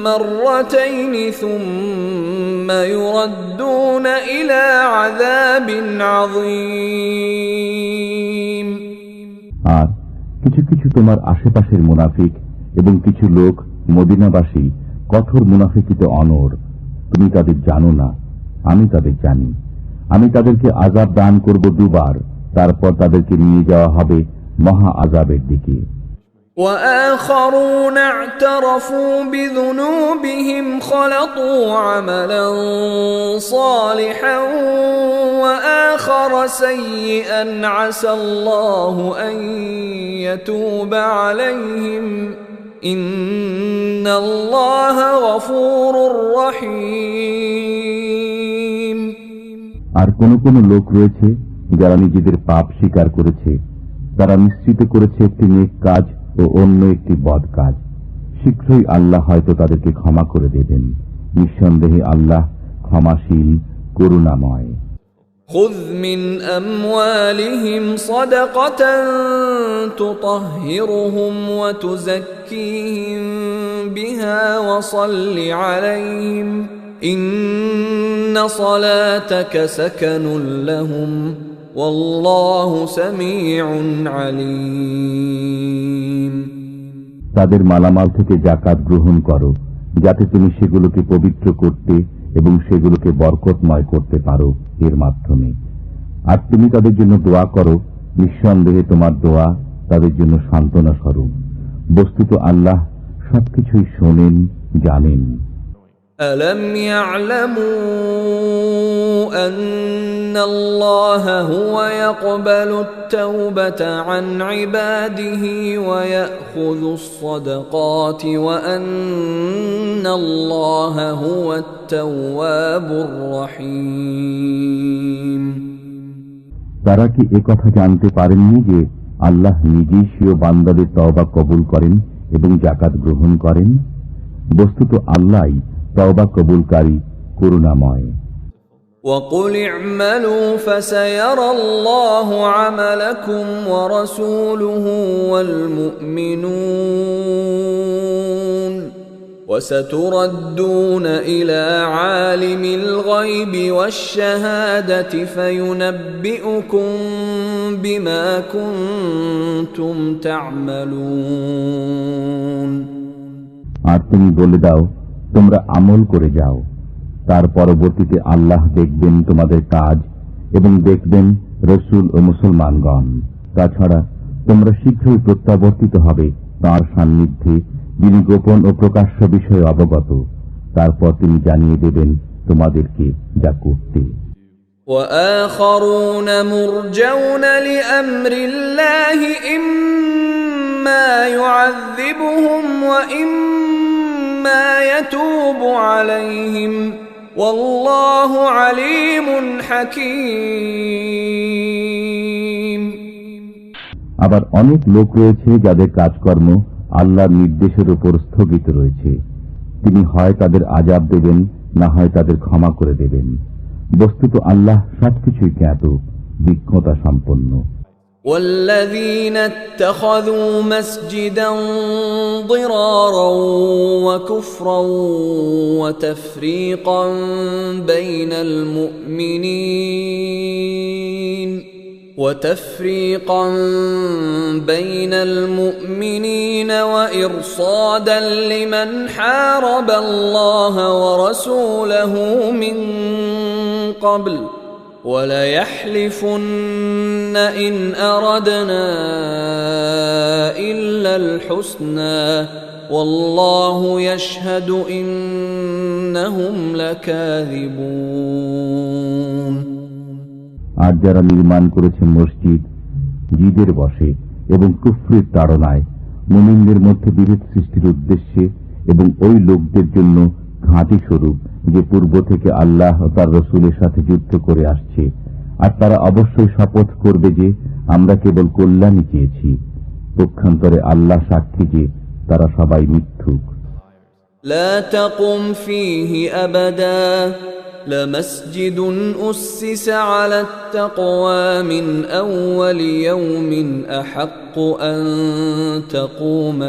مرتين ثم يردون إلى عذاب عظيم। আর কিছু কিছু তোমার আশেপাশের মুনাফিক এবং কিছু লোক মদিনাবাসী কঠোর মুনাফিকিতে অনড়। তুমি তাদের জানো না, আমি তাদের জানি। আমি তাদেরকে আযাব দান করব দুবার, তারপর তাদেরকে নিয়ে যাওয়া হবে মহা আযাবের দিকে। وآخرون اعترفوا بذنوبهم خلطوا عملا صالحا وآخر سيئا عسى الله أن يتوب عليهم إن الله غفور رحيم। আর কোন কোন লোক রয়েছে যারা নিজেদের পাপ স্বীকার করেছে, তারা মিশ্রিত করেছে একটি নেক কাজ ও অন্য একটি বদ কাজ। শীঘ্রই আল্লাহ হয়তো তাদেরকে ক্ষমা করে দেবেন। নিঃসন্দেহে আল্লাহ ক্ষমাশীল, করুণাময়। خذ من أموالهم صدقة تطهرهم وتزكيهم بها وصل عليهم إن صلاتك سكن لهم والله سميع عليم। তাদের মালামাল থেকে যাকাত গ্রহণ করো, যাতে তুমি সেগুলোকে পবিত্র করতে এবং সেগুলোকে বরকতময় করতে পারো এর মাধ্যমে। আর তুমি তাদের জন্য দোয়া করো, নিঃসন্দেহে তোমার দোয়া তাদের জন্য সান্ত্বনা স্বরূপ। বস্তুত আল্লাহ সবকিছুই শোনেন, জানেন। ألم يعلموا أن الله هو يقبل التوبة عن عباده ويأخذ الصدقات وأن الله هو التواب الرحيم। তারা কি একথা জানতে পারেননি যে আল্লাহ নিজেই স্বীয় বান্দাদের তওবা কবুল করেন এবং যাকাত গ্রহণ করেন? বস্তুত আল্লাহই তওবা কবুলকারী, করুণাময়। وَقُلِ اعْمَلُوا فَسَيَرَى اللَّهُ عَمَلَكُمْ وَرَسُولُهُ وَالْمُؤْمِنُونَ وَسَتُرَدُّونَ إِلَى عَالِمِ الْغَيْبِ وَالشَّهَادَةِ فَيُنَبِّئُكُم بِمَا كُنتُمْ تَعْمَلُونَ। আর তুমি বলে দাও, তোমরা আমল করে যাও, তার পরবর্তীতে আল্লাহ দেখবেন তোমাদের কাজ এবং দেখবেন রসূল ও মুসলমানগণ। তাছাড়া তোমরা শীঘ্রই প্রত্যাবর্তিত হবে তাঁর সান্নিধ্যে, যিনি গোপন ও প্রকাশ্য বিষয়ে অবগত। তারপর তিনি জানিয়ে দেবেন তোমাদেরকে যা করতে। وآخرون مرجون لأمر الله إما يعذبهم وإما يتوب عليهم والله عليم حكيم। আবার অনেক লোক রয়েছে যাদের কাজকর্ম আল্লাহর নির্দেশের উপর স্থগিত রয়েছে। তিনি হয় তাদের আযাব দেবেন, না হয় তাদের ক্ষমা করে দেবেন। বস্তুত আল্লাহ সবকিছুই জ্ঞাত, বিজ্ঞতা সম্পন্ন। والذين اتخذوا مسجدا ضرارا وكفرا وتفريقا بين المؤمنين وإرصادا لمن حارب الله ورسوله من قبل وليحلفن إن أردنا إلا الحسنى والله يشهد إنهم لكاذبون। আর যারা নির্মাণ করেছে মসজিদ জিদের বশে এবং কুফরির তাড়নায়, মুমিনদের মধ্যে বিভেদ সৃষ্টির উদ্দেশ্যে এবং ওই লোকদের জন্য ঘাঁটি স্বরূপ যে পূর্ব থেকে আল্লাহ ও তার রসুলের সাথে যুদ্ধ করে আসছে, আর তারা অবশ্যই শপথ করবে যে আমরা কেবল কল্যাণই চেয়েছি। পক্ষান্তরে আল্লাহ সাক্ষী যে তারা সবাই মিথ্যুক। لا تقم فيه أبدا لمسجد أسس على التقوى من أول يوم أحق أن تقوم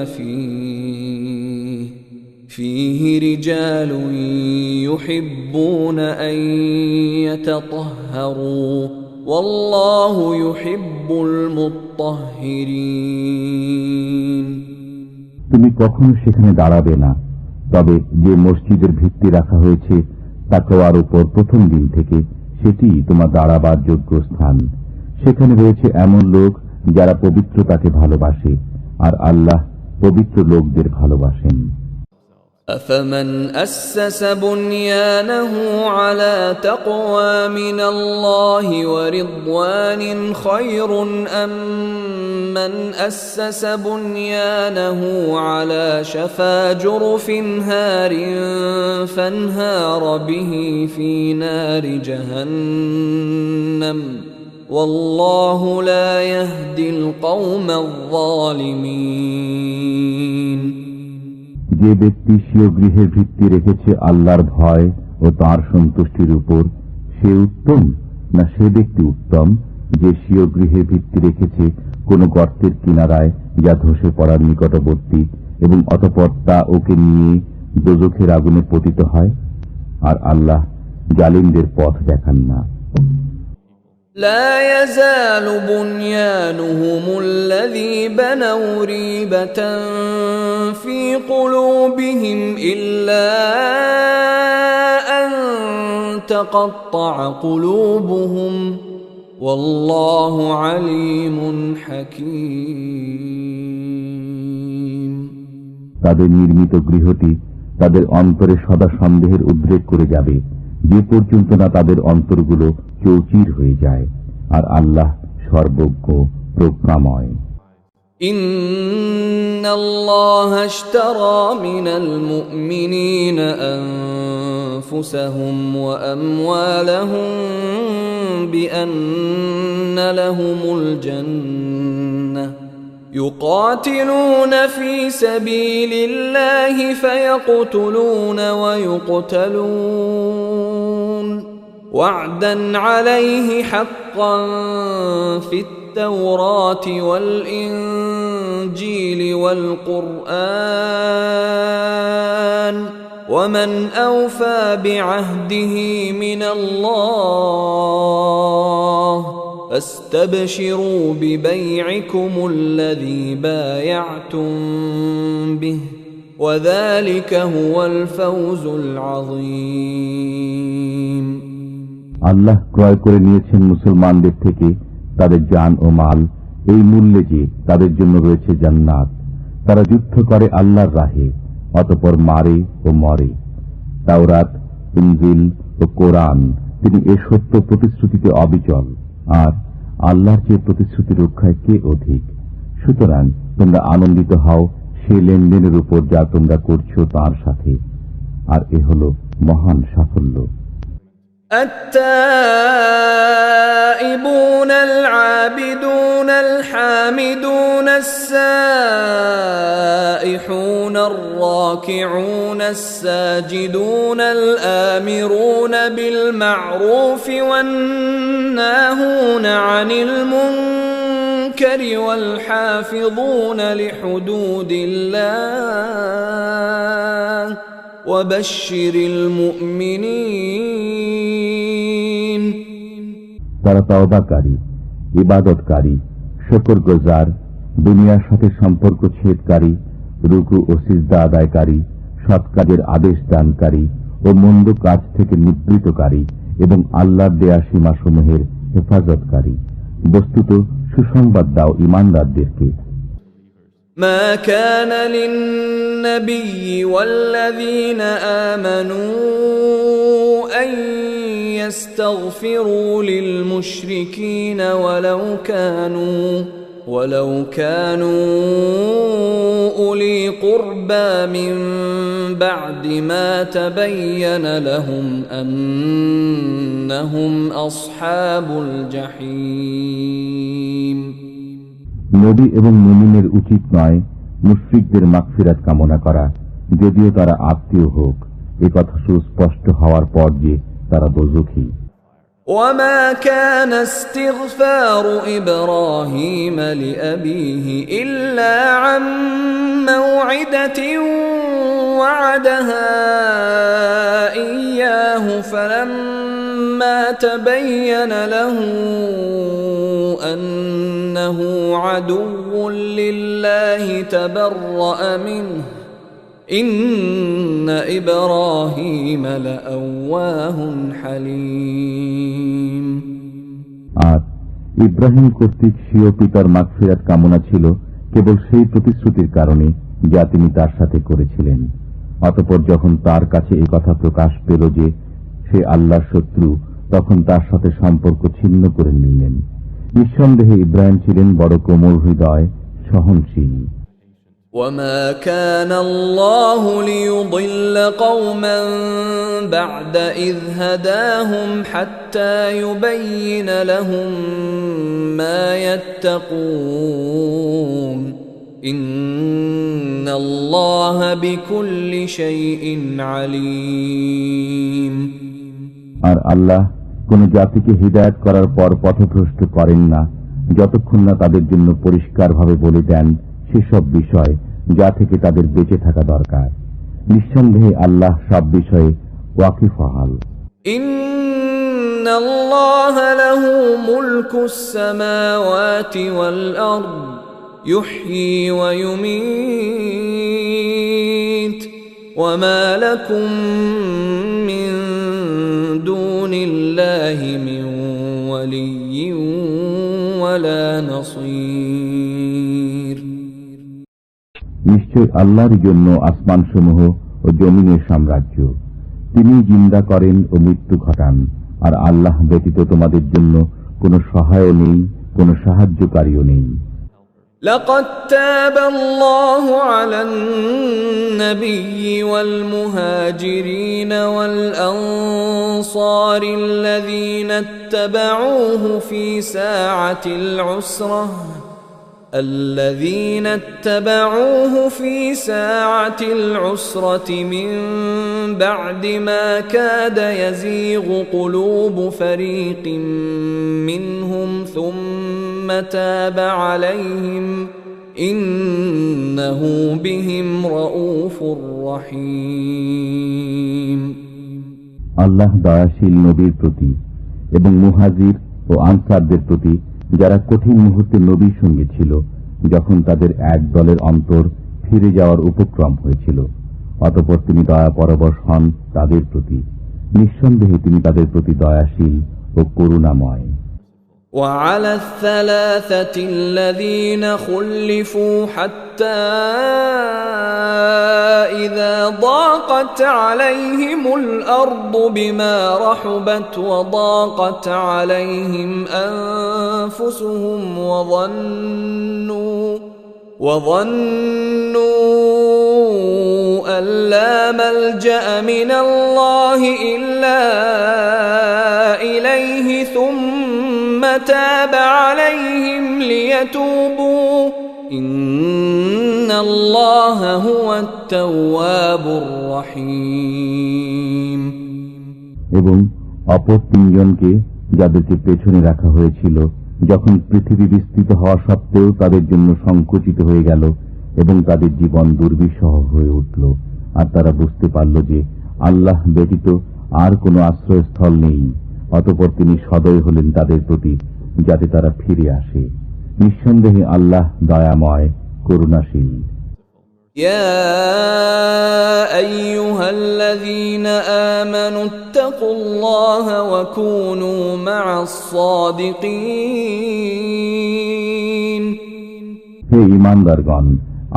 فيه رجال يحبون أن يتطهروا والله يحب المطهرين। তুমি কখনো সেখানে দাঁড়াবে না, তবে যে মসজিদের ভিত্তি রাখা হয়েছে তাকওয়ার উপর প্রথম দিন থেকে, সেটি তোমার দাঁড়াবার যোগ্য স্থান। সেখানে রয়েছে এমন লোক যারা পবিত্রতাকে ভালোবাসে, আর আল্লাহ পবিত্র লোকদের ভালোবাসেন। أفمن أسس بنيانه على تقوى من الله ورضوان خير أم من أسس بنيانه على شفا جرف هار فانهار به في نار جهنم والله لا يهدي القوم الظالمين। যে ব্যক্তি স্বীয় গৃহের ভিত্তি রেখেছে আল্লাহর ভয় ও তাঁর সন্তুষ্টির উপর, সে উত্তম, না সে ব্যক্তি উত্তম যে স্বীয় গৃহের ভিত্তি রেখেছে কোন গর্তের কিনারায় যা ধসে পড়ার নিকটবর্তী এবং অতঃপর তা ওকে নিয়ে দোজখের আগুনে পতিত হয়? আর আল্লাহ জালিমদের পথ দেখান না। لا يزال بنيانهم الذي بنوا ريبة في قلوبهم إلا أن تقطع قلوبهم والله عليم حكيم। তাদের নির্মিত গৃহটি তাদের অন্তরে সদা সন্দেহের উদ্রেক করে যাবে, যে পর্যন্ত না তাদের অন্তরগুলো চৌচির হয়ে যায়, আর আল্লাহ সর্বজ্ঞ প্রজ্ঞাময়। ইন্নাল্লাহ আশতারা মিনাল মুমিনিনা আনফুসাহুম ওয়া আমওয়ালাহুম বিআন্না লাহুমুল জান্নাহ يقاتلون في سبيل الله فيقتلون ويقتلون وعدا عليه حقا في التوراة والإنجيل والقرآن ومن أوفى بعهده من الله فاستبشروا ببيعكم الذي بايعتم به وذلك هو الفوز العظيم। আল্লাহ ক্রয় করে নিয়েছেন মুসলমানদের থেকে তাদের জান ও মাল এই মূল্যে যে তাদের জন্য রয়েছে জান্নাত। তারা যুদ্ধ করে আল্লাহর রাহে, অতঃপর মারে ও মরে। তাওরাত, ইনজিল ও কোরআন তিনি এ সত্য প্রতিশ্রুতিতে অবিচল, আর আল্লাহর চেয়ে প্রতিশ্রুতি রক্ষায় কে অধিক। সুতরাং তোমরা আনন্দিত হও সে লেনদেনের উপর যা তোমরা করছো তার সাথে, আর এ হল মহান সাফল্য। التائبون العابدون الحامدون السائحون الراكعون الساجدون الآمرون بالمعروف والناهون عن المنكر والحافظون لحدود الله وبشر المؤمنين। তারা তওবাকারী, ইবাদতকারী, শুকরগুজার, দুনিয়ার সাথে সম্পর্ক ছেদকারী, রুকু ও সিজদা আদায়কারী, সৎ কাজের আদেশ দানকারী ও মন্দ কাজ থেকে নিবৃতকারী এবং আল্লাহর দেয়া সীমাসমূহের হেফাজতকারী। বস্তুত সুসংবাদ দাও ঈমানদারদেরকে। ما كان للنبي والذين آمنوا أن يستغفروا للمشركين ولو كانوا أولي قربى من بعد ما تبين لهم أنهم أصحاب الجحيم। নবী এবং মুমিনের উচিত নয় মুশরিকদের মাগফিরাত কামনা করা, যদিও তারা আত্মীয় হোক, এ কথা সুস্পষ্ট হওয়ার পর যে তারা দোজখী। وما كان استغفار إبراهيم لأبيه إلا عن موعدة وعدها إياه فلما تبين له أنه عدو لله تبرأ منه إن إبراهيم لأواه حليم। আর ইব্রাহিম কর্তৃক স্বীয় পিতার মাগফিরাত কামনা ছিল কেবল সেই প্রতিশ্রুতির কারণে যা তিনি তার সাথে করেছিলেন। অতঃপর যখন তার কাছে এই কথা প্রকাশ পেল যে সে আল্লাহর শত্রু, তখন তার সাথে সম্পর্ক ছিন্ন করে নিলেন। নিঃসন্দেহে ইব্রাহিম ছিলেন বড় কোমল হৃদয়, সহনশীল। وما كان الله ليضل قوما بعد إذ هداهم حتى يبين لهم ما يتقون إن الله بكل شيء عليم। আর আল্লাহ কোন জাতিকে হিদায়াত করার পর পথভ্রষ্ট করেন না যতক্ষণ না তাদের জন্য পরিষ্কারভাবে বলে দেন সেসব বিষয় যা থেকে তাদের বেঁচে থাকা দরকার। নিঃসন্দেহে আল্লাহ সব বিষয়ে ওয়াকিফহাল। ইন্নাল্লাহা লাহু মুলকুস সামাওয়াতি ওয়াল আরদ ইউহয়ী ওয়া ইউমীত ওয়া মা লাকুম মিন দুনিল্লাহি মিন ওয়ালিয়্যিন ওয়ালা নাসীর। নিশ্চয় আল্লাহর জন্য আসমানসমূহ ও জমিনের সাম্রাজ্য। তিনি জিন্দা করেন ও মৃত্যু ঘটান, আর আল্লাহ ব্যতীত তোমাদের জন্য কোনো সহায় নেই, কোনো সাহায্যকারীও নেই। لقد تاب الله على النبي والمهاجرين والأنصار الذين اتبعوه في ساعة العسرة من بعد ما كاد يزيغ قلوب فريق منهم ثم تاب عليهم إنه بهم رؤوف رحيم। আল্লাহ দয়াশীল নবীর প্রতি এবং মুহাজির ও আনসারদের প্রতি যারা কঠিন মুহূর্তে নবীর সঙ্গে ছিল, যখন তাদের এক দলের অন্তর ফিরে যাওয়ার উপক্রম হয়েছিল, অতঃপর তিনি দয়া পরবশ হন তাদের প্রতি। নিঃসন্দেহে তিনি তাদের প্রতি দয়াশীল ও করুণাময়। وعلى الثلاثة الذين خلفوا حتى إذا ضاقت عليهم الأرض بما رحبت وضاقت عليهم أنفسهم وظنوا أن لا ملجأ من الله إلا إليه ثم تاب عليهم ليتوبوا إن الله هو التواب الرحيم। এবং অপর তিনজনকে যাদেরকে পেছনে রাখা হয়েছিল যখন পৃথিবী বিস্তৃত হওয়া সত্ত্বেও তাদের জন্য সংকুচিত হয়ে গেল এবং তাদের জীবন দুর্বিষহ হয়ে উঠল, আর তারা বুঝতে পারল যে আল্লাহ ব্যতীত আর কোনো আশ্রয়স্থল নেই, অতঃপর তিনি সদয় হলেন তাদের প্রতি যাতে তারা ফিরে আসে। নিঃসন্দেহে আল্লাহ দয়াময়, করুণাশীল। يا أيها الذين آمنوا اتقوا الله وكونوا مع الصادقين। হে ঈমানদারগণ,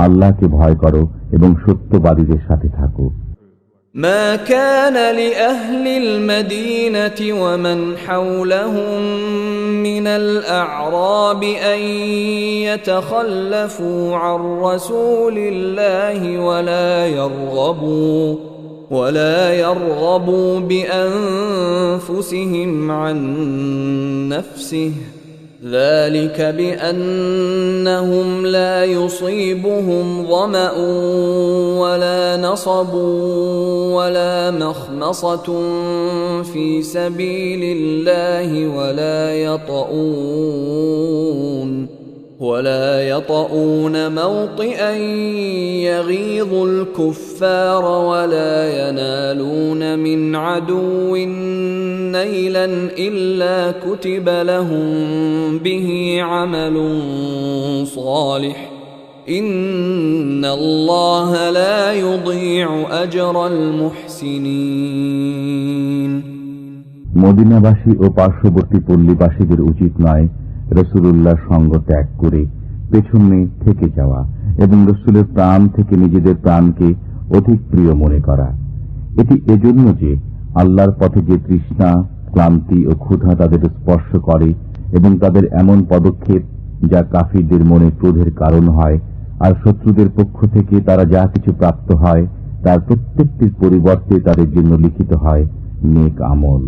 আল্লাহকে ভয় করো এবং সত্যবাদীদের সাথে থাকো। ما كان لأهل المدينة ومن حولهم من الأعراب أن يتخلفوا عن رسول الله ولا يرغبوا بأنفسهم عن نفسه، ذلك بأنهم لا يصيبهم ظمأ ولا نصب ولا مخمصة في سبيل الله ولا يطؤون موطئا يغيظ الكفار ولا ينالون من عدو نيلا إلا كتب لهم به عمل صالح إن الله لا يضيع أجر المحسنين। মদিনাবাসী ও পার্শ্ববর্তী পল্লীবাসীদের উচিত নয় রাসূলুল্লাহ সঙ্গ ত্যাগ করে পেছনে থেকে যাওয়া এবং রাসূলের প্রাণ থেকে নিজেদের প্রাণকে অধিক প্রিয় মনে করা। এটি এজন্য যে আল্লাহর পথে যে তৃষ্ণা, ক্লান্তি ও ক্ষুধা তাদের স্পর্শ করে এবং তাদের এমন পদক্ষেপ যা কাফিরদের মনে ক্রোধের কারণ হয়, আর শত্রুদের পক্ষ থেকে তারা যা কিছু প্রাপ্ত হয় তার প্রত্যেকটির পরিবর্তে তাদের জন্য লিখিত হয় নেক আমল।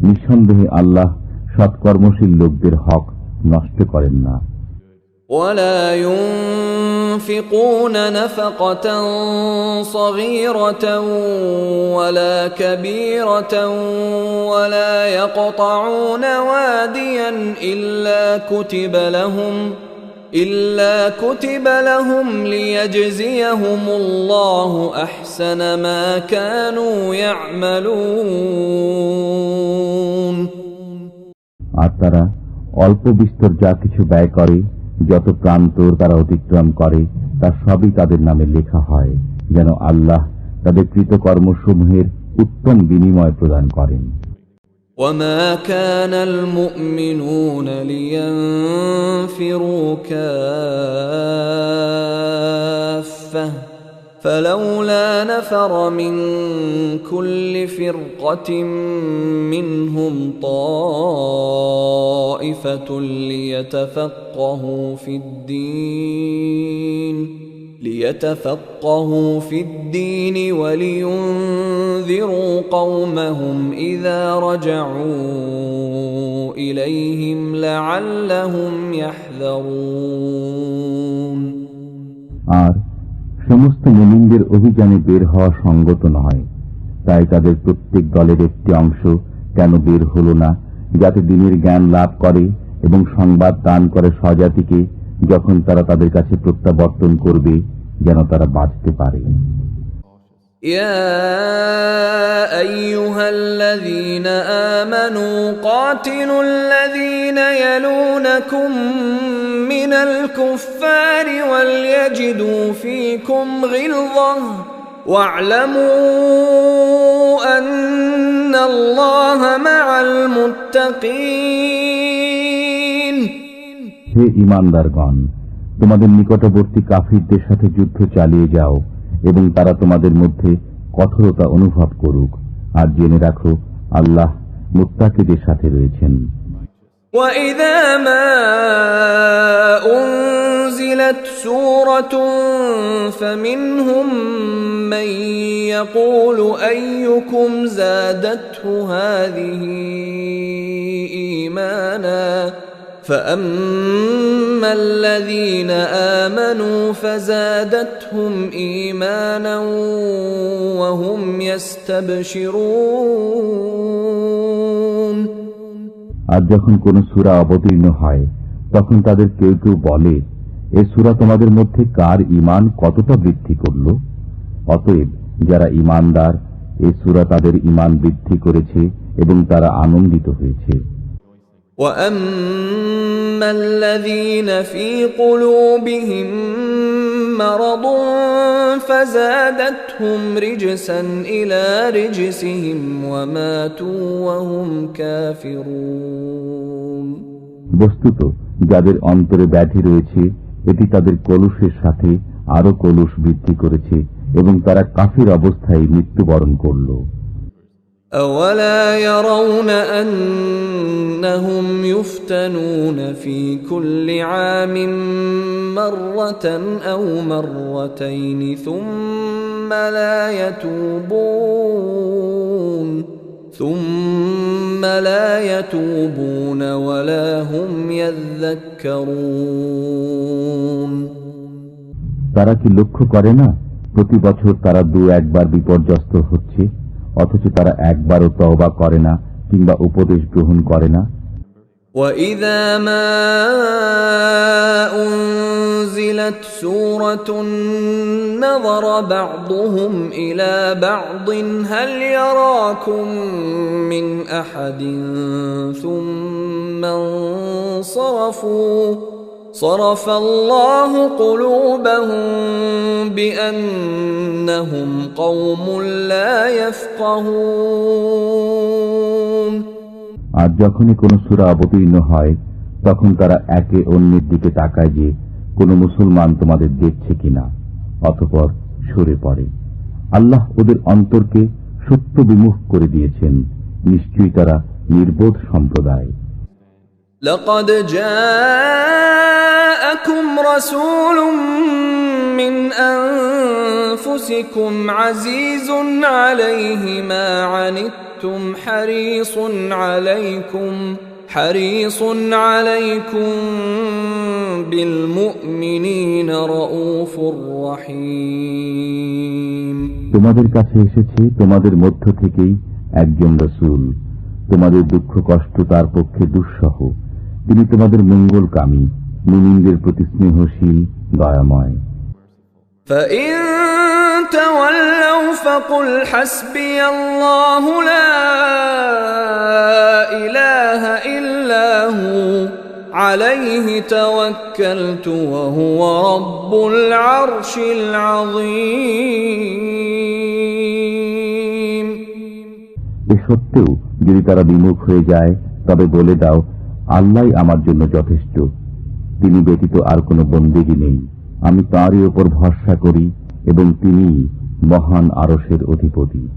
নিঃসন্দেহে আল্লাহ সৎকর্মশীল লোকদের হক নষ্ট করেন না। ولا ينفقون نفقة صغيرة ولا كبيرة ولا يقطعون واديا إلا كتب لهم ليجزيهم الله أحسن ما كانوا يعملون। আর তারা অল্প বিস্তর যা কিছু ব্যয় করে, যত প্রান্তর তারা অতিক্রম করে, তা সবই তাদের নামে লেখা হয়, যেন আল্লাহ তাদের কৃতকর্মসমূহের উত্তম বিনিময় প্রদান করেন। وما كان المؤمنون لينفروا كافة فلولا نفر من كل فرقة منهم طائفة ليتفقهوا في الدين ولينذروا قومهم إذا رجعوا إليهم لعلهم يحذرون। আর সমস্ত মুমিনদের অভিযানে বের হওয়া সঙ্গত নয়, তাই তাদের প্রত্যেক দলের একটি অংশ কেন বের হল না, যাতে দিনের জ্ঞান লাভ করে এবং সংবাদ দান করে স্বজাতিকে যখন তারা তাদের কাছে প্রত্যাবর্তন করবে, যেন তারা বাঁচতে পারে। يا أيها الذين آمنوا قاتلوا الذين يلونكم من الكفار وليجدوا فيكم غلظة واعلموا أن الله مع المتقين হে ঈমানদারগণ, তোমাদের নিকটবর্তী কাফিরদের সাথে যুদ্ধ চালিয়ে যাও এবং তারা তোমাদের মধ্যে কঠোরতা অনুভব করুক, আর জেনে রাখো আল্লাহ মুত্তাকিদের সাথে রয়েছেন। وَإِذَا مَا أُنزِلَتْ سُورَةٌ فَمِنْهُم مَّن يَقُولُ أَيُّكُمْ زَادَتْهُ هَٰذِهِ إِيمَانًا فَأَمَّا الَّذِينَ آمَنُوا فَزَادَتْهُمْ إِيمَانًا وَهُمْ يَسْتَبْشِرُونَ। আর যখন কোন সূরা অবতীর্ণ হয় তখন তাদের কেউ কেউ বলে, এ সূরা তোমাদের মধ্যে কার ঈমান কতটা বৃদ্ধি করল? অতএব যারা ঈমানদার, এ সূরা তাদের ঈমান বৃদ্ধি করেছে এবং তারা আনন্দিত হয়েছে। وَأَمَّا الَّذِينَ فِي قُلُوبِهِم مَّرَضٌ فَزَادَتْهُمْ رِجْسًا إِلَىٰ رِجْسِهِمْ وَمَاتُوا وَهُمْ كَافِرُونَ। বস্তুত যাদের অন্তরে ব্যাধি রয়েছে, এটি তাদের কলুষের সাথে আরো কলুষ বৃদ্ধি করেছে এবং তারা কাফির অবস্থায় মৃত্যুবরণ করল। أَوَلَا يَرَوْنَ أَنَّهُمْ يُفْتَنُونَ فِي كُلِّ عَامٍ مَّرَّةً أَوْ مَرَّتَيْنِ ثُمَّ لَا يَتُوبُونَ وَلَا هُمْ يَذَّكَّرُونَ। তারা কি লক্ষ্য করে না, প্রতি বছর তারা 2-1 বার বিপর্যস্ত হচ্ছে, অথচ তারা একবারও তওবা করে না কিংবা উপদেশ গ্রহণ করে না। وَإِذَا مَا أُنزِلَتْ سُورَةٌ نَّظَرَ بَعْضُهُمْ إِلَىٰ بَعْضٍ هَلْ يَرَاكُم مِّنْ أَحَدٍ ثُمَّ انصَرَفُوا صَرَفَ اللَّهُ قُلُوبَهُم بِأَنَّهُمْ قَوْمٌ لَّا يَفْقَهُونَ। আর যখনই কোন সূরা অবতীর্ণ হয় তখন তারা একে অন্যের দিকে তাকায় যে কোন মুসলমান তোমাদের দেখছে কিনা, অতঃপর সরে পড়ে। আল্লাহ ওদের অন্তরকে সত্য বিমুখ করে দিয়েছেন, নিশ্চয়ই তারা নির্বোধ সম্প্রদায়। لقد جاءكم رسول من أنفسكم عزيز عليه ما عنتم حريص عليكم بالمؤمنين رؤوف رحيم। তোমাদের কাছে এসেছে তোমাদের মধ্য থেকেই একজন রাসূল, তোমাদের দুঃখ কষ্ট তার পক্ষে দুঃসহ, তিনি তোমাদের মঙ্গলকামী, মুমিনদের প্রতি স্নেহশীল, দয়াময়। فَإِن تَوَلَّوْا فَقُلْ حَسْبِيَ اللَّهُ لَا إِلَٰهَ إِلَّا هُوَ عَلَيْهِ تَوَكَّلْتُ وَهُوَ رَبُّ الْعَرْشِ الْعَظِيمِ। এ সত্ত্বেও যদি তারা বিমুখ হয়ে যায় তবে বলে দাও, আল্লাহই আমার জন্য যথেষ্ট, তিনি ব্যতীত আর কোনো বন্দেগী নেই, আমি তাঁরই উপর ভরসা করি এবং তিনি মহান আরশের অধিপতি।